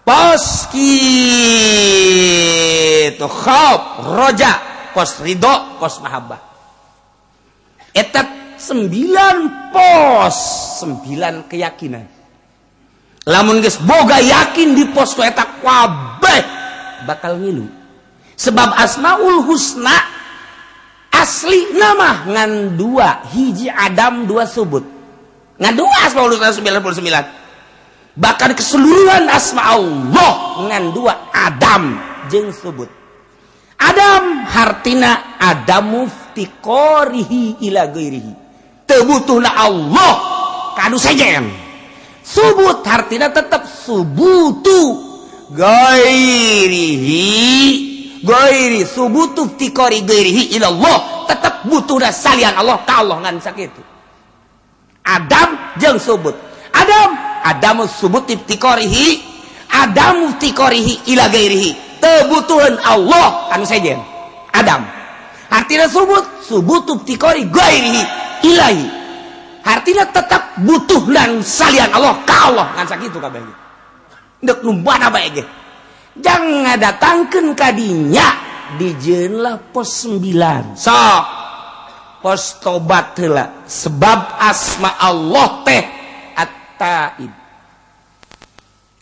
pos kitu khauf roja pos ridho pos mahabbah eta 9 pos 9 keyakinan. Lamun geus boga yakin di pos eta kabeh bakal ngilu. Sebab Asmaul Husna asli nama ngan dua hiji Adam dua subut ngan dua asmaul husna 99 bahkan keseluruhan asma Allah ngan dua Adam jeung subut Adam hartina Adamu ftiqorihi ila ghairihi teu butuhna Allah kanu sejen subut hartina tetap subutu gairi subutu ftiqori ghairihi ila Allah tetap butuhna salian Allah ka Allah ngan sakitu Adam jeung subut Adamu subut ftiqorihi Adamu ftiqorihi ila ghairihi kebutuhan Allah anu sejen Adam artinya subutu ftiqori ghairihi ilahi artinya tetap butuh dan salian Allah ka Allah ngan sakitu kabeh deuk nu bana bae ge jang ngadatangkeun ka dinya dijieun lah pos 9 sok pos tobat heula sebab asma Allah teh at-taib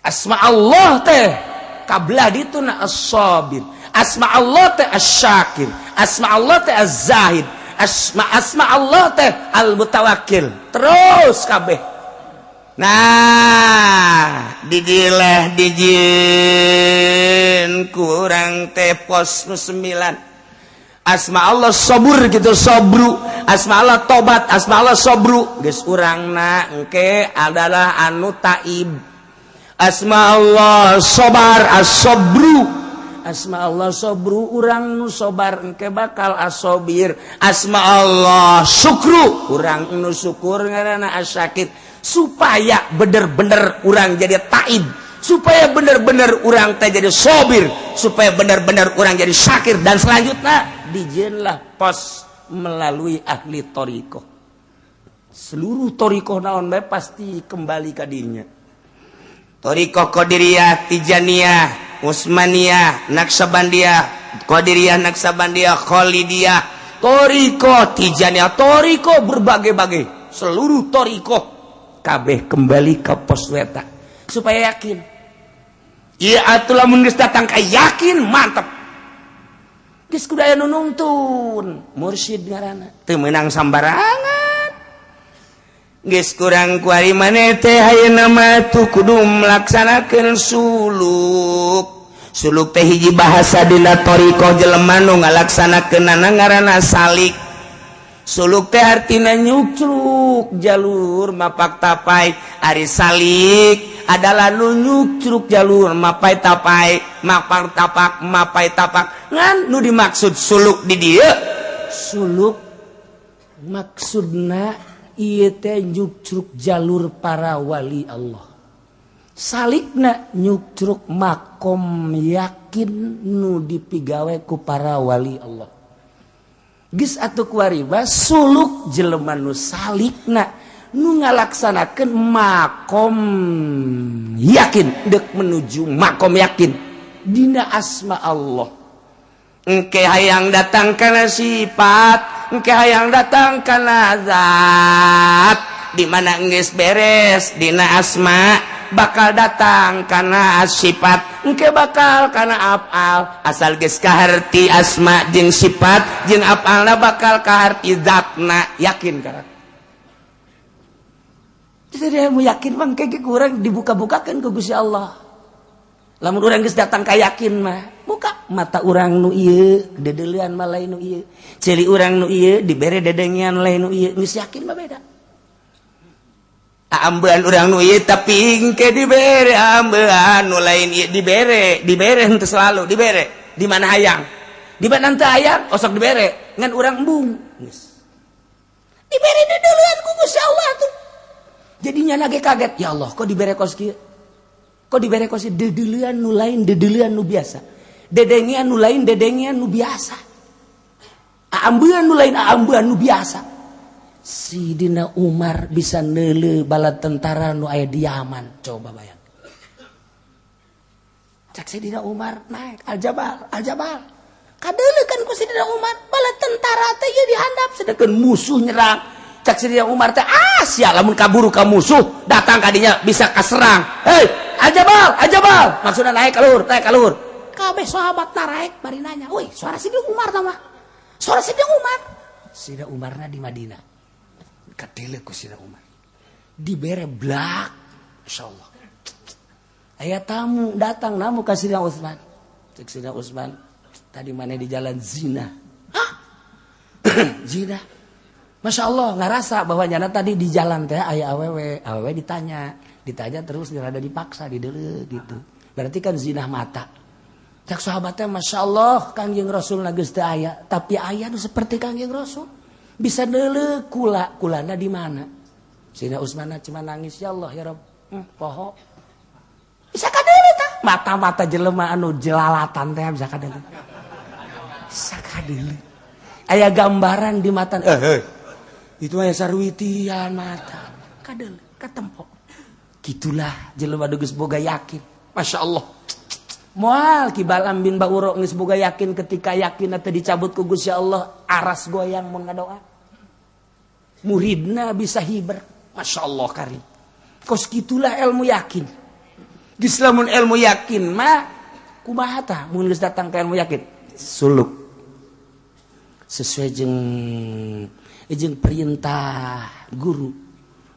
asma Allah teh kablah dituna as-sabir asma Allah teh asy-syakir asma Allah teh az-zahid asma Allah teh al-mutawakkil terus kabeh nah didileh dijieun kurang teh pos 9 asma Allah sabur gitu sabru asma Allah tobat asma Allah sabru geus urangna engke adalah anu taib asma Allah sobar as-sabru asma Allah sabru urang nu sobar engke bakal as-sabir asma Allah syukru urang nu syukur ngaranna as-syakir supaya bener-bener urang jadi taib supaya bener-bener urang teh jadi sabir supaya bener-bener urang jadi syakir dan selanjutnya dijieunlah pos melalui ahli thariqah seluruh thariqah naon bae pasti kembali ka dirinya Thariqah Qadiriyah, Tijaniyah, Utsmaniyah, Naqsabandiyah, Qadiriyah, Naqsabandiyah, Khalidiyah, Thariqah Tijaniyah, Thariqah berbagai-bagai, seluruh thariqah kabeh kembali ke pos eta supaya yakin. Ieu atuh lamun geus datang ka yakin mantep. Geus kudu aya nu nuntun, mursyid ngaranna, teu meunang sambarangan. Geus kurang kuari maneh teh ayeuna mah tu kudu melaksanakeun suluk teh hiji bahasa dina thariqah jelema nu ngalaksanakeunana ngaranna salik suluk teh artina nyucruk jalur mapak tapai ari salik adalah nu nyucruk jalur mapai tapai mapak tapak mapai tapak ngan nu dimaksud suluk di dieu suluk maksudna ieu teh nyucruk jalur para wali Allah salikna nyucruk makom yakin nu dipigawe ku para wali Allah geus atuh kuari suluk jelema nu salikna nu ngalaksanakeun makom yakin deuk menuju makom yakin dina asma Allah engke hayang datang kana sifat engke hayang datang kana zat di mana geus beres dina asma bakal datang kana sifat engke bakal kana afal asal geus kaharti asma jeung sifat jeung afalna bakal kaharti zatna yakin kana jadi mu yakin mah engke kurang dibuka-bukakeun ku Gusti Allah lamun urang geus datang ka yakin mah buka mata urang nu ieu dedeulean mah lain nu ieu celi urang nu ieu dibere dedengian lain nu ieu geus yakin mah beda ambean urang nu ieu tapi engke dibere ambean nu lain ieu dibere henteu selalu dibere di mana hayang di mana teu hayang osok dibere ngan urang embung geus dibere dedeulean ku Gusti Allah tuh jadinya lagi kaget ya Allah kok dibere kos kieu kok dibere kos dedeulean nu lain dedeulean nu biasa dedengian nu lain dedengian nu biasa aambean nu lain aambean nu biasa Sidina Umar bisa neuleuh bala tentara nu aya di Yaman coba bayang cak Sidina Umar naik Al-Jabal kadeuleukeun ku Sidina Umar bala tentara teh ieu dihandap sedangkeun musuh nyerang cak Sidina Umar teh sia lamun kaburu ka musuh datang ka dinya bisa kaserang hei Al-Jabal maksudna naik ka luhur kabeh sahabat naik bari nanya woi suara Sidina Umar tah mah Soalnya Sina Umarna di Madinah. Kadele ku Sina Umar. Dibere blak. Insyaallah. Aya tamu datang namu ka Sina Utsman. Cek Sina Utsman, tadi mana di jalan zina. Hah? Zina. Masya Allah, ngerasa bahwa nyana tadi di jalan teh aya awewe ditanya terus dirada dipaksa didele gitu. Berarti kan zina mata. Cak sahabatnya Masya Allah Kangjeng Rasul geus teu aya, tapi aya nu seperti Kangjeng Rasul. Bisa deuleu kulana di mana? Sina Utsman cuma nangis, ya Allah ya Rabb. Poho. Bisa kadeuleu tah? Mata-mata jelema anu jelalatan teh bisa kadeuleu. Bisa kadeuleu. Aya gambaran di mata. Itu aya sarwitian mata. Kadeuleu, katempo. Gitulah jelema geus boga yakin. Masya Allah. Moal Kibalam bin Ba'uro geus boga yakin ketika yakin teh dicabut ku Gusti Allah aras goyang mun ngadoa. Muridna bisa hiber. Masya Allah karim. Kos gitulah ilmu yakin. Geus lamun ilmu yakin mah kumaha tah mun geus datang ka ilmu yakin? Suluk. Sesuai jeung perintah guru.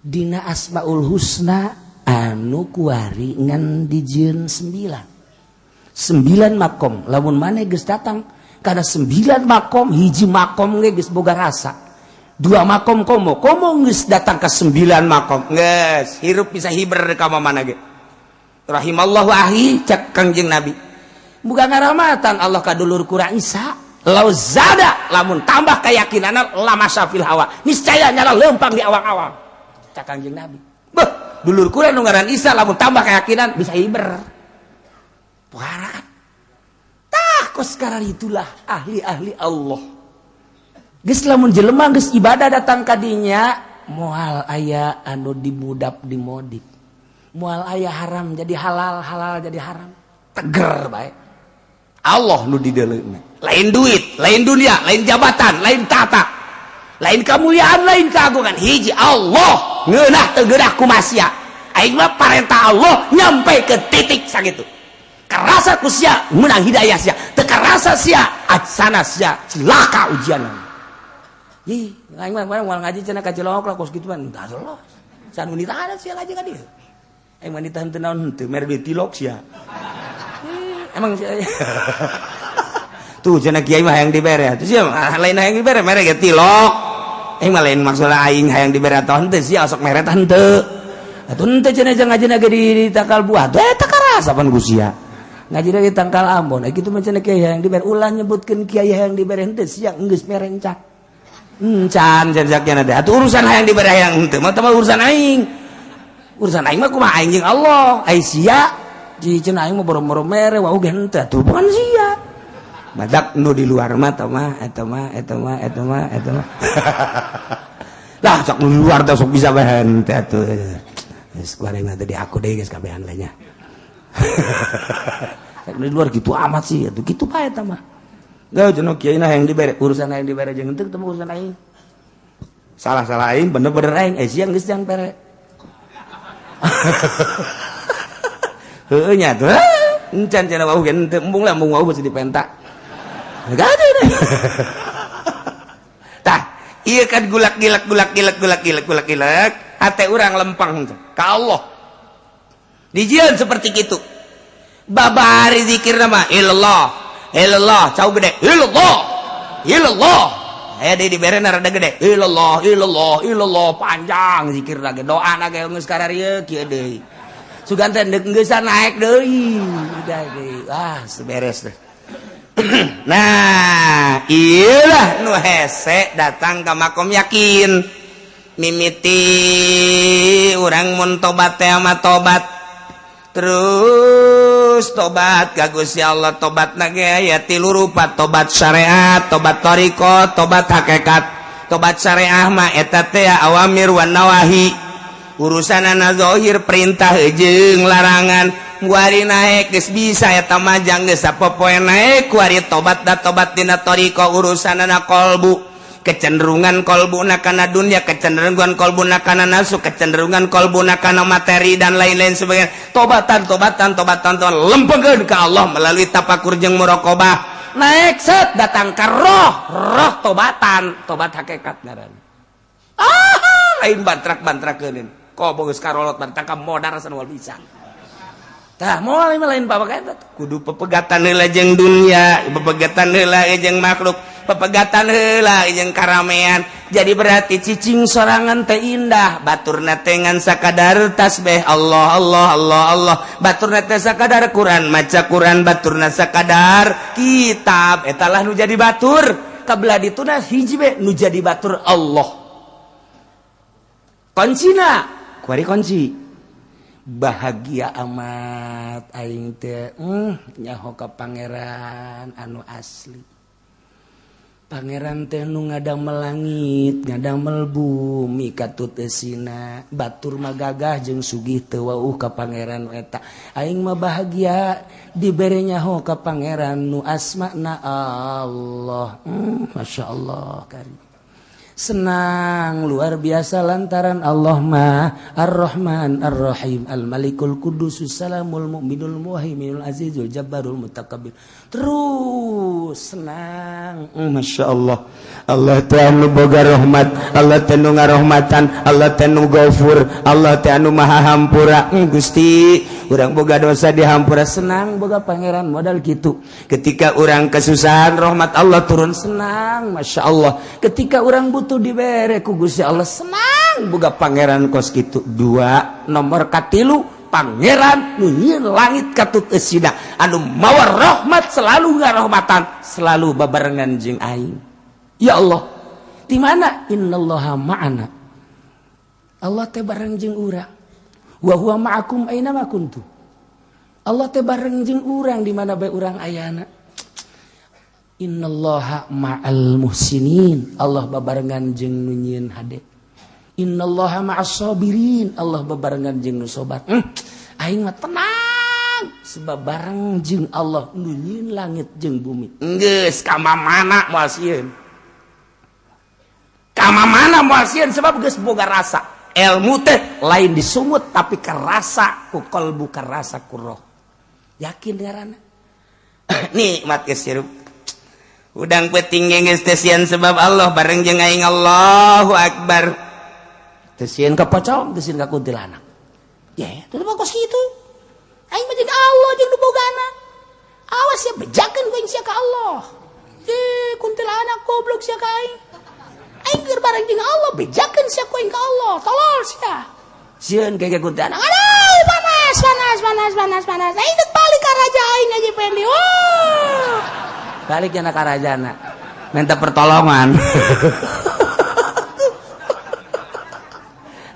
Dina Asmaul Husna anu kuari ngan dijieun 9. 9 makom, lamun maneh geus datang kada 9 makom, hiji makom ge geus boga rasa. 2 makom komo geus datang ke 9 makom. Geus hirup bisa hiber ka mana ge. Rahimallahu ahi cak Kangjeng Nabi. Bukan ngaramatan Allah kadulur kurang Isa. Lau zada lamun tambah keyakinana lama syafil hawa. Niscaya nyala lempang di awang-awang. Cak Kangjeng Nabi. Beuh, dulur kurang nu ngaran Isa lamun tambah keyakinan bisa hiber. Puaran. Tah kos sekarang itulah ahli-ahli Allah. Geus lamun jelema geus ibadah datang kadinya moal aya anu dimudap dimodif. Moal aya haram jadi halal, halal jadi haram. Teger bae. Allah nu di dalamnya. Lain duit, lain dunia, lain jabatan, lain tata, lain kemuliaan, lain keagungan. Hiji Allah ngeunah teu geurah ku masia. Aing mah parentah Allah nyampe ke titik sakitu. Kerasa ku sia menang hidayah sia, teu karasa sia adsana sia cilaka ujianan. Ih, aing mah moal ngaji cenah ka Cilongok lah kos kitu mah tah lolos. Can wanita ada sia ngaji ka dieu. Aing mah ditahan teu naon henteu mere duit tilok sia. Emang sia. Tuh cenah kiai mah hayang dibere. Tuh sia lain hayang dibere mere ge tilok. Aing mah lain maksudna aing hayang dibere atoh henteu sia sok mere tah henteu. Atuh henteu cenah ngajina ge di takal buah. Teh teu karasa pan ku sia. Ngaji di Tangkal Ambon, gitu macam kiai yang diberi ulah nyebutkan kiai yang diberi henteu siang geus merencak. Can jaknya ada. Atuh urusan hayang diberi hayang henteu mah teh urusan aing. Urusan aing mah kumaha aing jeung Allah. Ai sia ji cenah aing mah boro-boro mere wau ge henteu atuh bukan sia. Badak nu di luar mah eta mah. Lah sok nu luar teh sok bisa bae henteu atuh. Geus kuareng teh di aku deui geus kabehan lainnya. Di luar gitu amat sih itu gitu bae eta mah. Gak cenah kiai nah yang dibere urusan yang dibere jeung henteu teu urusan aing. Salah aing bener-bener aing siang geus jang pere. Heueuh nya tuh. Encan cenah wau ge henteu embung lah embung wau beusi dipentak. Gak ada deh. Tah, ieu kan gulak-gilak ate urang lempang ka Allah. Dijieun seperti itu. Babari zikir nama illallah cau gede illallah aya deui dibere rada gede illallah panjang zikir lagi doa lagi geus kararieu kieu deui sugan teh geus naik deui seberes deh. Nah ieulah nu hese datang ka makom yakin mimiti urang mun tobat teh mah tobat terus tobat ka Gusti Allah. Tobatna ge aya 3 rupa, tobat syariat, tobat thariqah, tobat hakikat. Tobat syariah mah eta teh awamir wan nawahi, urusanana zahir perintah jeung larangan. Kuari naik geus bisa eta mah jang geus sapopoe naik kuari tobat da tobat dina thariqah urusanana qalbu, kecenderungan kolbuna kana dunia, kecenderungan kolbuna kana nafsu, kecenderungan kolbuna kana materi dan lain-lain sebagainya. Tobatan lempengkeun ka Allah melalui tafakur jeung muraqabah. naik set datang ke roh tobat hakikat ngaran lain bantrak-bantrakeun kok bogeus karolot bantrak ka modar san wal bisa tah moal lain pabagatan kudu pepegatan heula jeung dunya pepegatan heula jeung makhluk pepegatan heula jeung karamean jadi berarti cicing sorangan teh indah baturna teh ngan sakadar tasbih Allah baturna teh sakadar Quran maca Quran baturna sakadar kitab eta lah nu jadi batur kabelah dituna hiji we nu jadi batur Allah kuncina kuari kunci bahagia amat aing teh nyaho ka pangeran anu asli pangeran teh nu ngadamel langit ngadamel bumi katuteusina batur mah gagah jeung sugih teu wauh ka pangeran eta aing mah bahagia dibere nyaho ka pangeran nu asmana Allah masyaallah karim senang luar biasa lantaran Allah mah Ar-Rahman Ar-Rahim Al-Malikul Qudusus Salamul Mu'minul Muhaiminul Azizul Jabbarul Mutakabbir terus senang Masya Allah Allah teh anu boga rahmat Allah teh nu ngarahmatan Allah teh nu Ghafur Allah teh anu maha hampura Gusti urang boga dosa dihampura senang boga pangeran modal kitu ketika urang kesusahan rahmat Allah turun senang Masya Allah ketika urang butuh dibere ku Gusti Allah senang boga pangeran kos kitu dua nomor katilu pangeran nu nyieun langit katuteusina anu mawa rahmat selalu ngarahmatan selalu babarengan jeung aing ya Allah di mana innallaha ma'ana Allah teh bareng jeung urang wa huwa ma'akum aina ma kuntum Allah teh bareng jeung urang di mana bae urang ayana innallaha ma'al muhsinin Allah babarengan jeung nu nyieun hade innallaha ma'as sabirin Allah babarengan jeung nu sobat aing mah tenang sebab bareng jeung Allah nu nyieun langit jeung bumi geus ka mana moal sieun ka mana moal sieun sebab geus boga rasa ilmu teh lain disumut tapi kerasa ku qalbu kerasa ku roh yakin ngaranna nikmat geus sirup udang peuting geus teh sieun sebab Allah bareng jeung aing Allahu Akbar teh sieun ka pocong teh sieun ka kuntilanak ya teh kos kitu aing mah jeung Allah jeung nu bogana awas ya bejakeun ku aing sia ka Allah kuntilanak goblok sia ka aing aing keur bareng jeung Allah bejakeun sia ku aing ka Allah tolol sia sieun ke kuntilanak aduh panas aing teh balik ka raja aing aja pendi balik jana ka rajana minta pertolongan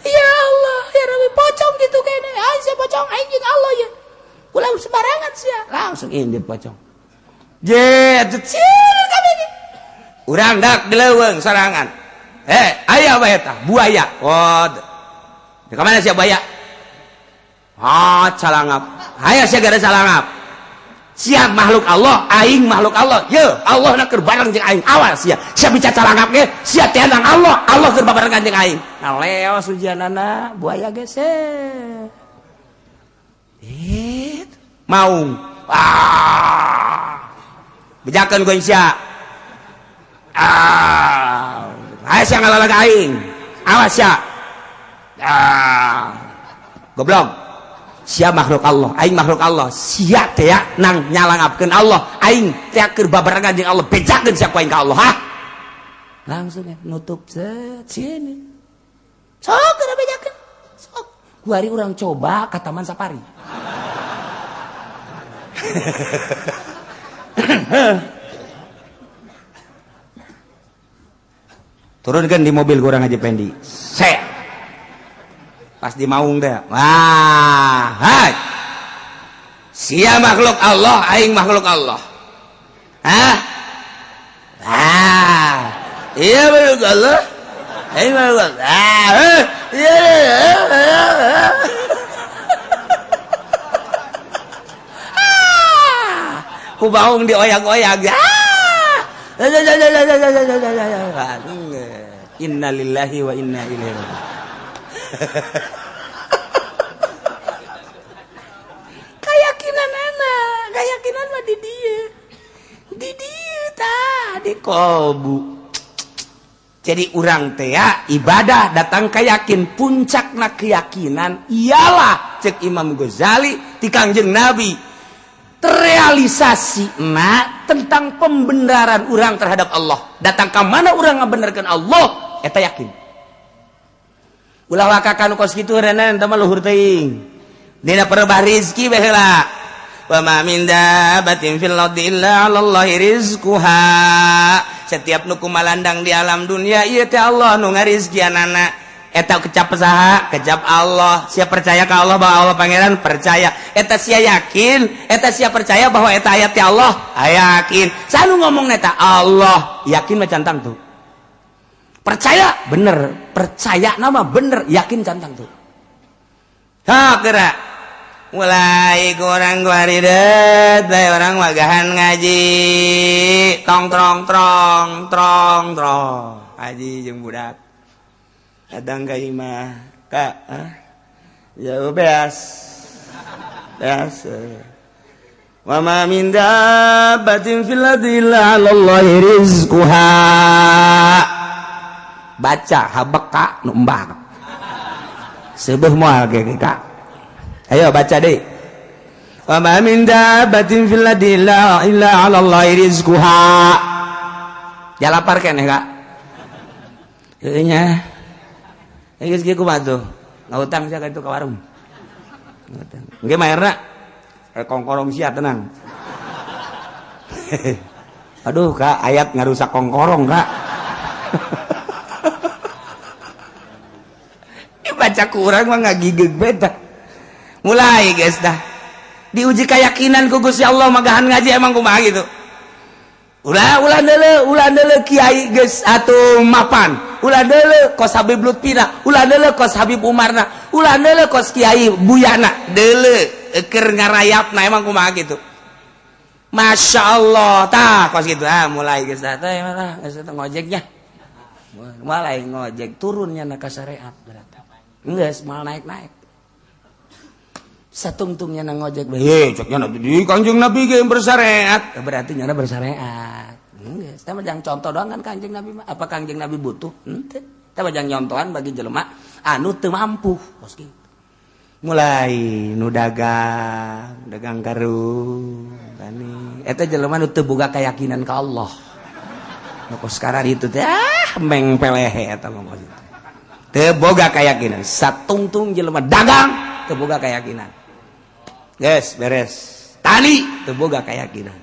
ya Allah ya Rabbi pocong gitu kene aing sia pocong aing jeung Allah ya ulah sembarangan sia langsung indit pocong jet cil kami urang dak dileuweung sorangan aya bae tah buaya di ka mana sia buaya calangap aya sia gara calangap sia makhluk Allah aing makhluk Allah ye Allah na keur bareng jeung aing awas sia bicara calangap ge sia teh nang Allah keur barengan jeung aing leos ujianana buaya ge maung bejakeun ku sia aya sia ngalalag aing awas sia goblok sia makhluk Allah aing makhluk Allah sia teh nang nyalangapkeun Allah aing teh keur babarengan jeung Allah bejakeun sia ku aing ka Allah langsung nutup sini sok keur bejakeun sok kuari urang coba ka Taman Safari turunkan di mobil kurang aja pendi pas di maung deh hai sia makhluk Allah aing makhluk Allah iya makhluk Allah aing makhluk Allah ku baung dioyak-oyak inna lillahi wa inna ilaihi raji'un keyakinan mah di dia qalbu. Jadi urang teh ibadah datang ka yakin, puncakna keyakinan ialah cek Imam Ghazali ti Kangjeng Nabi terrealisasi tentang pembenaran urang terhadap Allah. Datang ka mana urang ngabenerkeun Allah eta yakin. Ulah wakakan kos kitu renan teh mah luhur teuing. Dina perebah rezeki baheula. Wa ma min dabbatin fil ardi illa 'alallahi rizquha. Setiap nu kumalandang di alam dunia ieu teh Allah nu ngarizkianana. Eta kecap saha? Kecap Allah. Sia percaya ka Allah bahwa Allah pangeran percaya. Eta sia yakin, eta sia percaya bahwa eta ayat ti Allah, yakin. Sanu ngomong eta Allah, yakin mah cantang tuh. Percaya bener, percaya nama bener, yakin cantang tuh. Ha geura mulai kurang guaridet bae orang wagahan ngaji tong trong ngaji jeung budak datang ka imah ka jauh beas wa ma min dabbatin fil ardi illa 'alallahi rizquha baca habeka nu embak seubeuh moal ge ka. Ayo baca deh. Wa ma min dabbatin fil ardi illa 'alallahi rizquha. Ya lapar keneh Kak. Heuh nya. Geus kieu kumaha tuh? Ngautang sia ka itu ka warung. Ngautang. Engge maerna kongkorong sia tenang. Aduh Kak, ayat ngarusak kongkorong Kak. Baca kurang mah ngagigeg beda. Mulai guys dah diuji keyakinan ku Gusti Allah magahan ngaji emang kumaha gitu. Ulah deuleu kiai geus atuh mapan. Ulah deuleu kos Habib Lutfina, ulah deuleu kos Habib Umarna, ulah deuleu kos Kiai Buyana, deuleu keur ngarayapna emang kumaha gitu. Masya Allah tah kos gitu mulai geus dah teh geus ngojeknya. Mulai ngojek turunnya na ka syariat berarti. Geus mal naik-naik. Satungtungnya nang ngojek ceknya di Kanjeng Nabi ge bersyariat berarti nyana bersyariat geus teh mah jang contoh doang kan Kanjeng Nabi mah apa Kanjeng Nabi butuh henteu teh mah jang nyontohan bagi jelema anu teu mampu kos kitu mulai nu dagang karung tani eta jelema nu teu boga keyakinan ka Allah nu kos sekarang itu teh meng pelehe eta mah teu boga keyakinan satungtung jelema dagang teu boga keyakinan. Guys, beres. Tani teu boga keyakinan.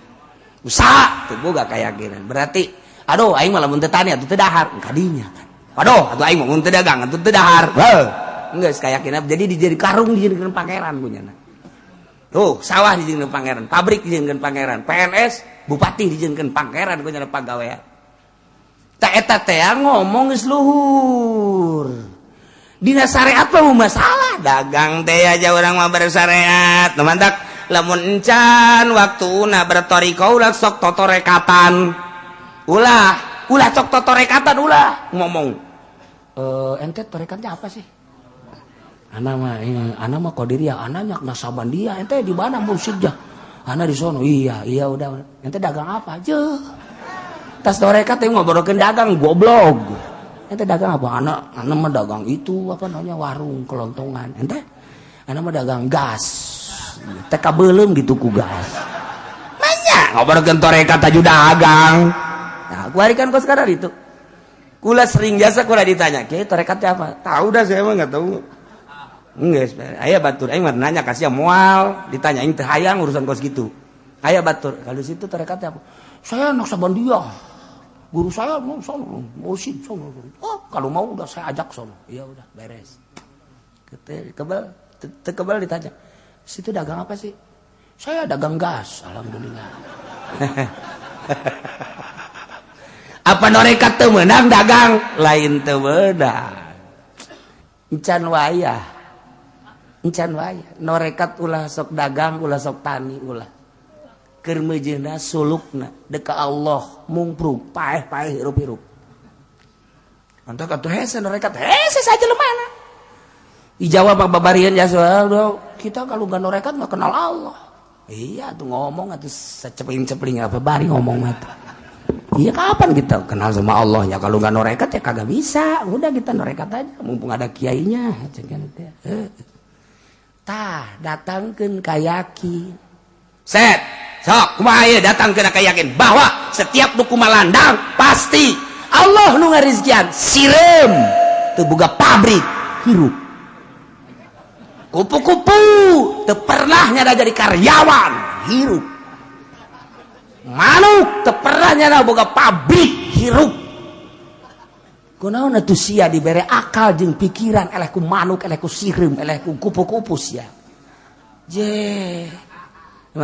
Usaha teu boga keyakinan. Berarti aduh aing mah lamun teu tani atuh teu dahar kadinya kan. Aduh atuh aing mah mun teu dagang atuh teu dahar. Geus keyakinan jadi dijadi karung dijadikeun pangeran punyana. Tuh, sawah dijadikeun pangeran, pabrik dijadikeun pangeran, PNS, bupati dijadikeun pangeran punyana pagawean. Ta eta teh ngomong geus luhur. Dina syariat mah masalah dagang teh aja orang mah bersyariat mantak lamun encan waktuna bertoriko ulah sok totorekatan ulah sok totorekatan ulah ngomong ente torekatnya apa sih ana mah Qadiriyah ana nyak Nasabandia ente di mana mursyidnya ana di sono iya udah ente dagang apa aja tas torekat teh ngobrolkeun dagang goblok. Ente dagang apa? Anak mah dagang itu apa namanya warung kelontongan. Ente anak mah dagang gas. Teh kabeulem gitu ku gas. Nanya ngobrolkeun torekat aju dagang. Nah, kuarikan kos kadar itu. Kula sering biasa kula ditanya, "Kiai torekatnya apa?" Tahu dah saya mah enggak tahu. Geus, aya batur aing mah nanya ka sia moal, ditanya aing teh hayang urusan kos gitu. Aya batur, kalau situ torekatnya apa? Saya Naksabandia. Guru saya mau sono, mursyid sono. Oh, kalau mau udah saya ajak sono. Iya udah beres. Kebal ditanya. Situ dagang apa sih? Saya dagang gas, alhamdulillah. Apa norekat teu meunang dagang? Lain teu meunang. Encan wayah. Norekat ulah sok dagang, ulah sok tani, ulah. Keur meujeuhna sulukna deka Allah mungprug paeh hirup-hirup. Antak atuh hese norekat hese saja lemana. Dijawab babarian ya kita kalau enggak norekat mah kenal Allah. Iya tuh ngomong atuh sacepling-cepling apa bari ngomong mah. Iya kapan kita kenal sama Allah ya? Kalau nggak norekat ya kagak bisa. Udah kita norekat aja, mumpung ada kiainya. Tah datangkeun ka yakin. Set, sok kumaha ieu datangkeun ka yakin bahwa setiap nu kumalandang pasti Allah nu ngarizkian sireum teu boga pabrik hirup. Kupu-kupu teu pernah nyada jadi karyawan hirup. Manuk teu pernah nyada boga pabrik hirup. Kunaon atuh sia dibere akal jeung pikiran eleh ku manuk, eleh ku sireum, eleh ku kupu-kupu sia. Je. Nu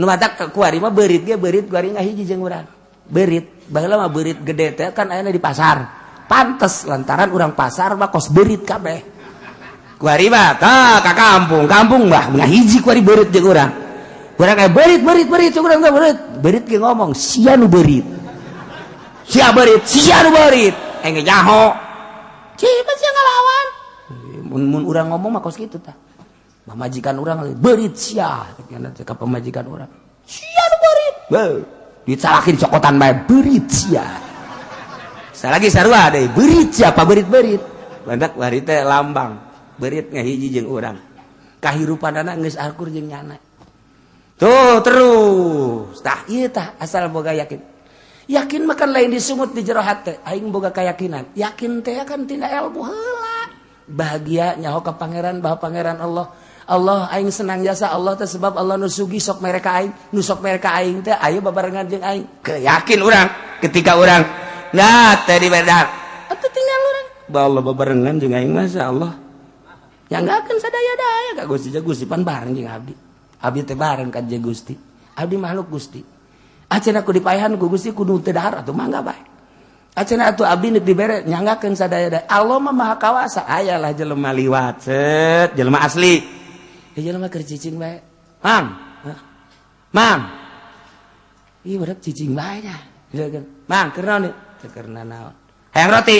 matak kuari mah beurit ge beurit kuari ngahiji jeung urang. Beurit, baheula mah beurit gede teh kan aya di pasar. Pantes lantaran urang pasar mah kos beurit kabeh. Kuari mah tah ka kampung mah ngahiji kuari beurit jeung urang. Urang kayak beurit jeung urang teh beurit ge ngomong sia nu beurit. Sia nu beurit. Engge nyaho. Cipa sia ngalawan. Mun urang ngomong mah kos kitu tah. Pamajikan urang beurit sia ka pamajikan urang. Sia nu beurit. Beuh. Dicalakin cokotan bae beurit sia. Salagi sarua deui beurit sia pa beurit-beurit. Bandak wari teh lambang. Beurit ngahiji jeung urang. Kahirupanana geus akur jeung nyana. Tuh terus. Tah ieu tah asal boga yakin. Yakin makan lain disungut di jero hate. Aing boga keyakinan. Yakin teh kan tina ilmu heula. Bahagia nyaho ka pangeran bah pangeran Allah. Allah aing senang jasa Allah teh sebab Allah nu sugih sok mereka aing, nu sok mereka aing teh aya babarengan jeung aing. Yakin urang ketika urang nah teh diberdar. Atuh tinggal urang. Ba Allah babarengan jeung aing masyaallah. Nyanggakeun sadaya-daya ka Gusti pan bareng jeung abdi. Abdi teh bareng ka Gusti. Abdi makhluk Gusti. Acenah ku dipaehan ku Gusti kudu teu dahar atuh mangga bae. Acenah atuh abdi neuk dibere nyanggakeun sadaya-daya. Allah mah maha kawasa. Ayalah jelema liwat set, jelema asli. Ya jelema keur cicing bae. Mang. Ieu budak cicing bae nya. Mang keur naon ieu? Teu keur naon. Hayang roti.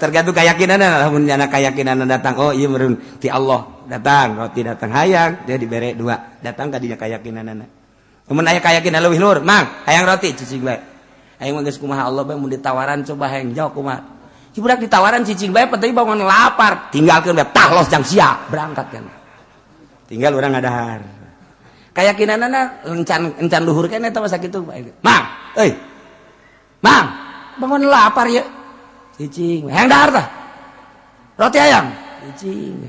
Tergantung keyakinanna, lamun nyana keyakinanna datang oh ieu meureun ti Allah datang roti datang hayang dia dibere 2 datang ka dinya keyakinanna. Mun aya keyakinan leuwih luhur mang hayang roti cicing bae. Aing mah geus kumaha Allah bae mun ditawaran coba hayang jawab kumaha. Ieu budak ditawaran cicing bae penting bangun lapar tinggalkeun bae tah los jang sia berangkat kan. Tinggal urang ngadahar. Keyakinanna encan luhur keneh eta mah sakitu bae. Mang, euy. Mang, bangun lapar ya. Cicing, hayang dahar tah. Roti hayang. Cicing.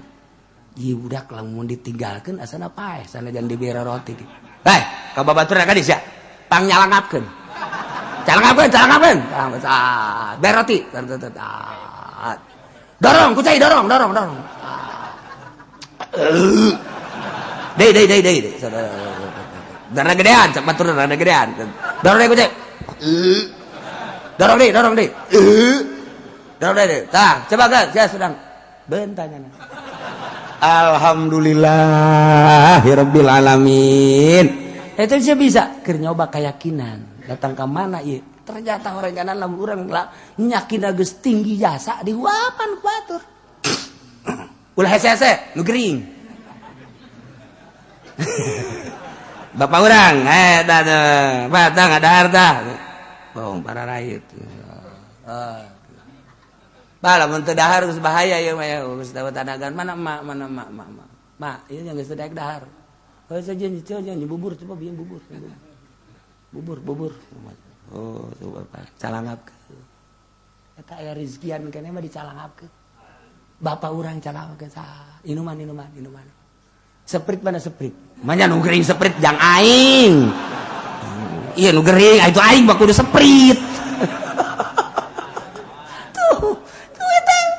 Ieu budak lamun ditinggalkeun asana paeh sanajan dibere roti. Hei, ka babaturan ka dieu pang nyalangapkeun. Calangapkeun. Bere roti. Dorong, kucai dorong. Dei. Darah gedean, cak batur darah gedean. Dorong deh kucai. Dorong deh. Dorong deh. Tah, coba gas sedang bentanya. Alhamdulillahirabbil alamin. Itu sih bisa keur nyoba keyakinan. Datang ke mana ieu? Ternyata orang kanan lamun urang nyakin geus tinggi jasa dihuapan ku batur. Ulah hese-hese nu gering. Bapak urang batang ada harta. Bohong para rakyat. Bala mun teu dahar geus bahaya ieu mah geus dawet adagan mana mak. Mak, ieu yang geus teu daek dahar. Heuh sajeun bubur coba bieu bubur. Bubur. Oh, tuh Bapak calangapkeun. Eta aya rezkian keneh mah dicalangapkeun. Bapak urang calangapkeun inuman. Seprit mana seprit? Manya nu gering seprit jang aing. Iya nu gering itu aing mah kudu seprit.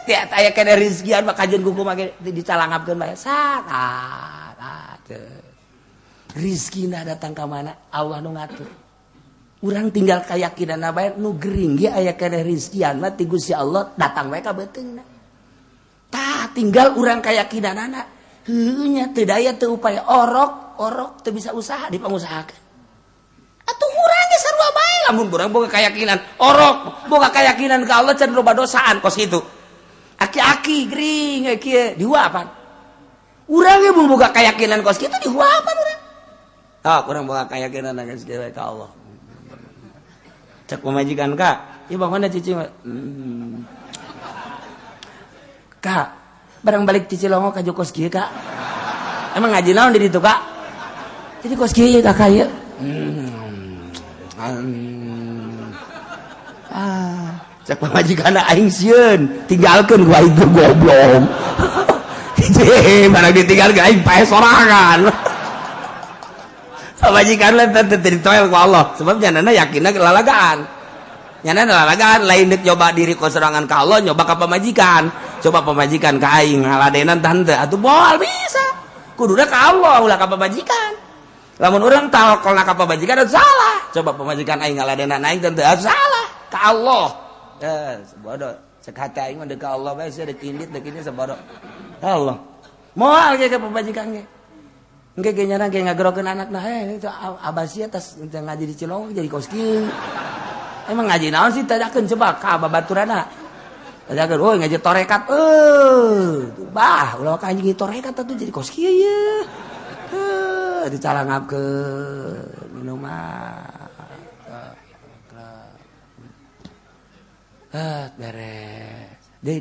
Tiap aya kene rezkian mah kajeun kumaha ge dicalangapkeun bae sat. Rezekina datang ka mana? Allah nu ngatur. Urang tinggal keyakinan bae nu gering ge aya kene rezkian mah ti Gusti Allah datang bae ka beuteungna. Tah tinggal urang keyakinanana heuh nya teu daya teu upaya orok teu bisa usaha dipangusahakeun. Atuh urang ge sarua bae lamun urang boga keyakinan orok, boga keyakinan ka Allah can loba dosaan kos kitu. Aki-aki gering kieu dihuapan. Urang ge mun boga keyakinan kos kitu dihuapan urang. Urang boga keyakinan geus kieu ka Allah. Cek pamajikan Kak, ieu bangona cici Kak, barang balik cici longo ka kos kieu Kak. Emang ngaji naon di ditu Kak? Jadi kos kieu Kak ieu. Cek pamajikan aing sieun, tinggalkeun gua itu goblok. Mana ditinggal ke aing pae sorangan. Pamajikan lah teu ditoel ku Allah, sebab janana yakinna lalagaan. Nyana lalagaan lain deuk nyoba diri ku sorangan ka Allah, nyoba ka pamajikan. Coba pamajikan ka aing ngaladenan tante atuh moal bisa. Kuduna ka Allah ulah ka pamajikan. Lamun urang tawakkalna ka pamajikan atuh salah. Coba pamajikan aing ngaladenan aing tante atuh salah ka Allah. Sebodoh cek hati aing mah deuk ka Allah bae sia deuk indit deuk ini sebodoh. Allah. Moal ge ka pamajikan ge. Engke ge nyana ge ngagerokeun anakna itu abah sia tas ngaji di Cilong jadi kos kieu. Emang ngaji naon sih tadakeun coba ka babaturana. Tadakeun euy ngaji torekat bah ulah ka ngaji torekat atuh jadi kos kieu ye. Dicalangapkeun minuman. Beres. Dei.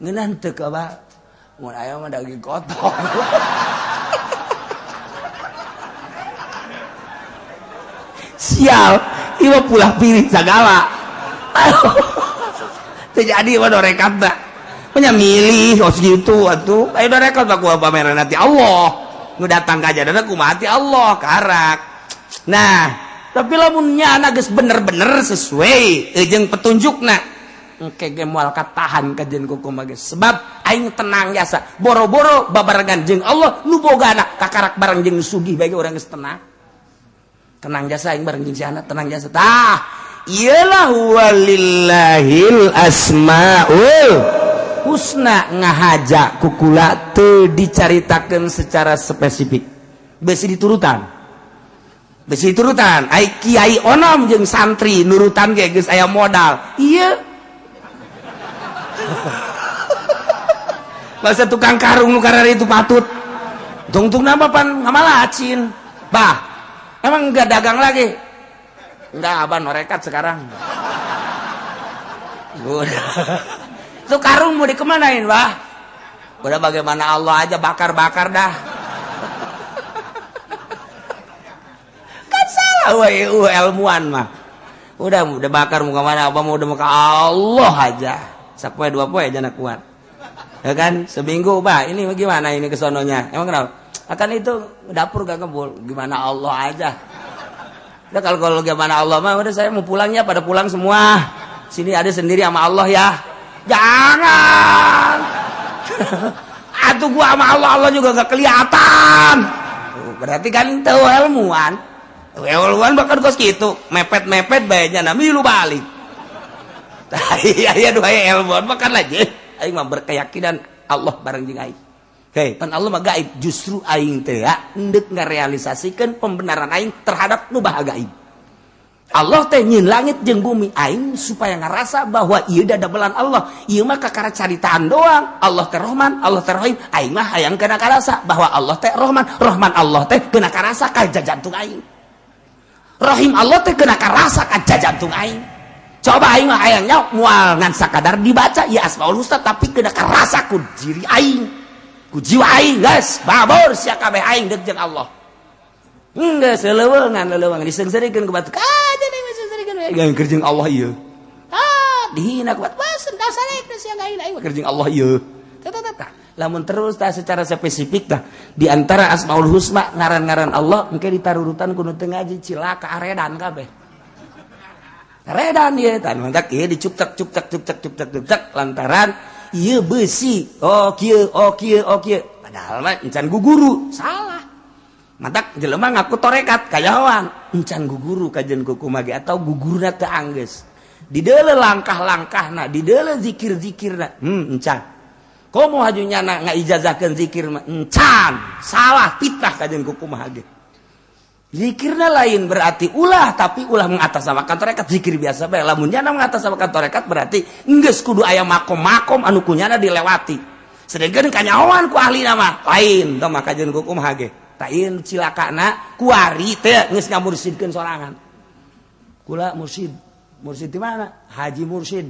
Ngeunaan teu ka Abah. Mun aya mah daging kotor. Sial, ieu pulah pilih sagala. Teu jadi mah dorekat da. Nya milih kos gitu atuh. Aya dorekat mah ku pameran ti Allah. Nu datang ka jadana kumaha ti Allah karak. Nah, tapi lamun nyana geus bener-bener sesuai jeung petunjukna engke ge moal katahan ka jeung kumaha geus sebab aing tenang jasa boro-boro babarengan jeung Allah nu bogana kakarak bareng jeung sugih bagi urang geus tenang jasa aing bareng jeung si anak tenang jasa tah iyalah walillahil asmaul husna ngahaja kukula teu dicaritakeun secara spesifik besi diturutan ai kiai onom jeung santri nurutan ge geus aya modal ieu bahasa tukang karung nu karari itu patut tungtung nama pan ngamalacin bah emang enggak dagang lagi enggak abah norekat sekarang itu karung mau dikemanain bah udah bagaimana Allah aja bakar-bakar dah ilmuwan mah udah bakar muka mana apa mau udah muka Allah aja sapoe dua poe jana kuat ya kan seminggu bah ini gimana ini kesononya emang kenapa akan itu dapur gak kebul gimana Allah aja udah kalau gimana Allah mah udah saya mau pulangnya pada pulang semua sini ada sendiri sama Allah ya jangan atuh gua sama Allah juga gak kelihatan berarti kan tahu ilmuwan Ewaluan bakal kos gitu, mepet bayarnya nami lu balik. Iya dua ilmuwan makan aja. Aing mah berkeyakinan Allah bareng jeung aing. Hei, kan Allah mah gaib, justru aing teh hendeuk ngarealisasikeun pembenaran aing terhadap nu bahagia gaib. Allah teh nyieun langit jeung bumi aing supaya ngarasa bahwa ieu dadabelan Allah. Ieu mah kakara caritaan doang. Allah teh Rahman, Allah teh Rahim. Aing mah hayang kana karasa bahwa Allah teh Rahman, Rahman Allah teh keuna karasa ka jantung aing. Rahim Allah teh kena karasa ka jantung aing. Coba aing mah hayangnya moal ngan sakadar dibaca ya Asmaul Husna tapi kena karasa ku diri aing. Ku jiwa aing geus babor sia kabeh aing deuk jeung Allah. Geus leuweungan disengseurekeun ku batu. Jadi disengseurekeun we keur jeung Allah ieu. Dihina ku batu basen dasarek sia aing mah keur jeung Allah ieu. Tah. Lamun terus tah secara spesifik tah di antara Asmaul Husna ngaran-ngaran Allah engke ditarurutan kudu teu ngaji cilaka aredan kabeh. Aredan ieu tah mangdak ieu dicuptek lantaran ieu besi. Oh kieu. Padahal mah encan guguru, salah. Mangdak jelema ngaku torekat kayawan, encan guguru kajen kumaha ge atau gugurna teu anggeus. Di deuleu langkah-langkahna, di deuleu zikir-zikirna, encan. Komo hajunya ngaijazahkeun zikir mah encan salah fitnah kajeun ku kumaha ge zikirna lain berarti ulah tapi ulah mengatasnamakan tarekat zikir biasa bae lamun nya mengatasnamakan tarekat berarti geus kudu aya makom-makom anu kunyana dilewati sedengkeun kanyawan ku ahli nama lain tah maka jeung hukum hage tah ieu cilakana kuari teh geus ngamursidkeun sorangan kula mursid di mana Haji Mursid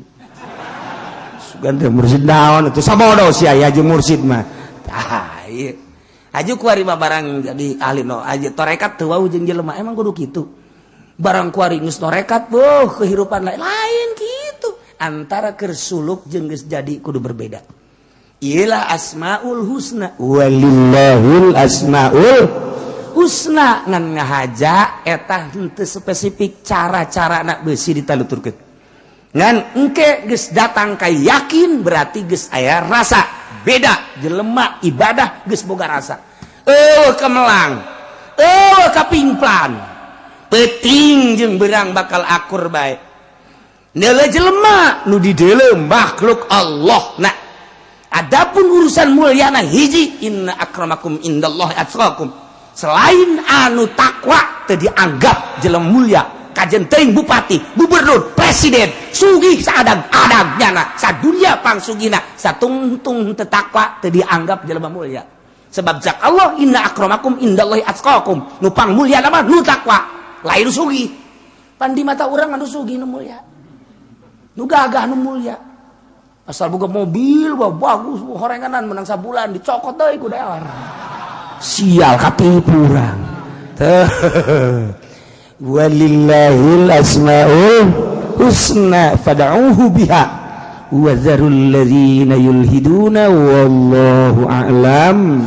ganti mursid naon itu sabodo si Haji Mursid mah tah ieu aju kuari mah barang jadi ahli no aja torekat teu wau jeung jelema emang kudu kitu barang kuari geus torekat kehirupan lain kitu antara keur suluk jeung geus jadi kudu berbeda iyalah asmaul husna walillahil asmaul husna ngan ngahaja eta henteu spesifik cara-carana beusi ditaluturkeun ngan engke geus datang ka yakin berarti geus aya rasa beda jelema ibadah geus boga rasa kemelang kapimplan peuting jeung beurang bakal akur bae neula jelema nu di deulem makhluk Allah nah adapun urusan mulyana hiji inna akramakum indallahi atqakum selain anu takwa teu dianggap jelema mulia kajen teuing bupati gubernur presiden sugih saadag-adagna sadunya pangsugina satungtung tetakwa teu dianggap jelema mulia sebab zat Allah inna akramakum indallahi atqakum nu pangmulia mah nu takwa lain sugih pan di mata urang anu sugih nu mulia nu gagah nu mulia asal boga mobil bagus horenganan menang sabulan dicokot deui ku daerah sial katipu urang walillahil asmaul husna fad'uhu biha wa dzarul ladzina yulhiduna wallahu a'lam.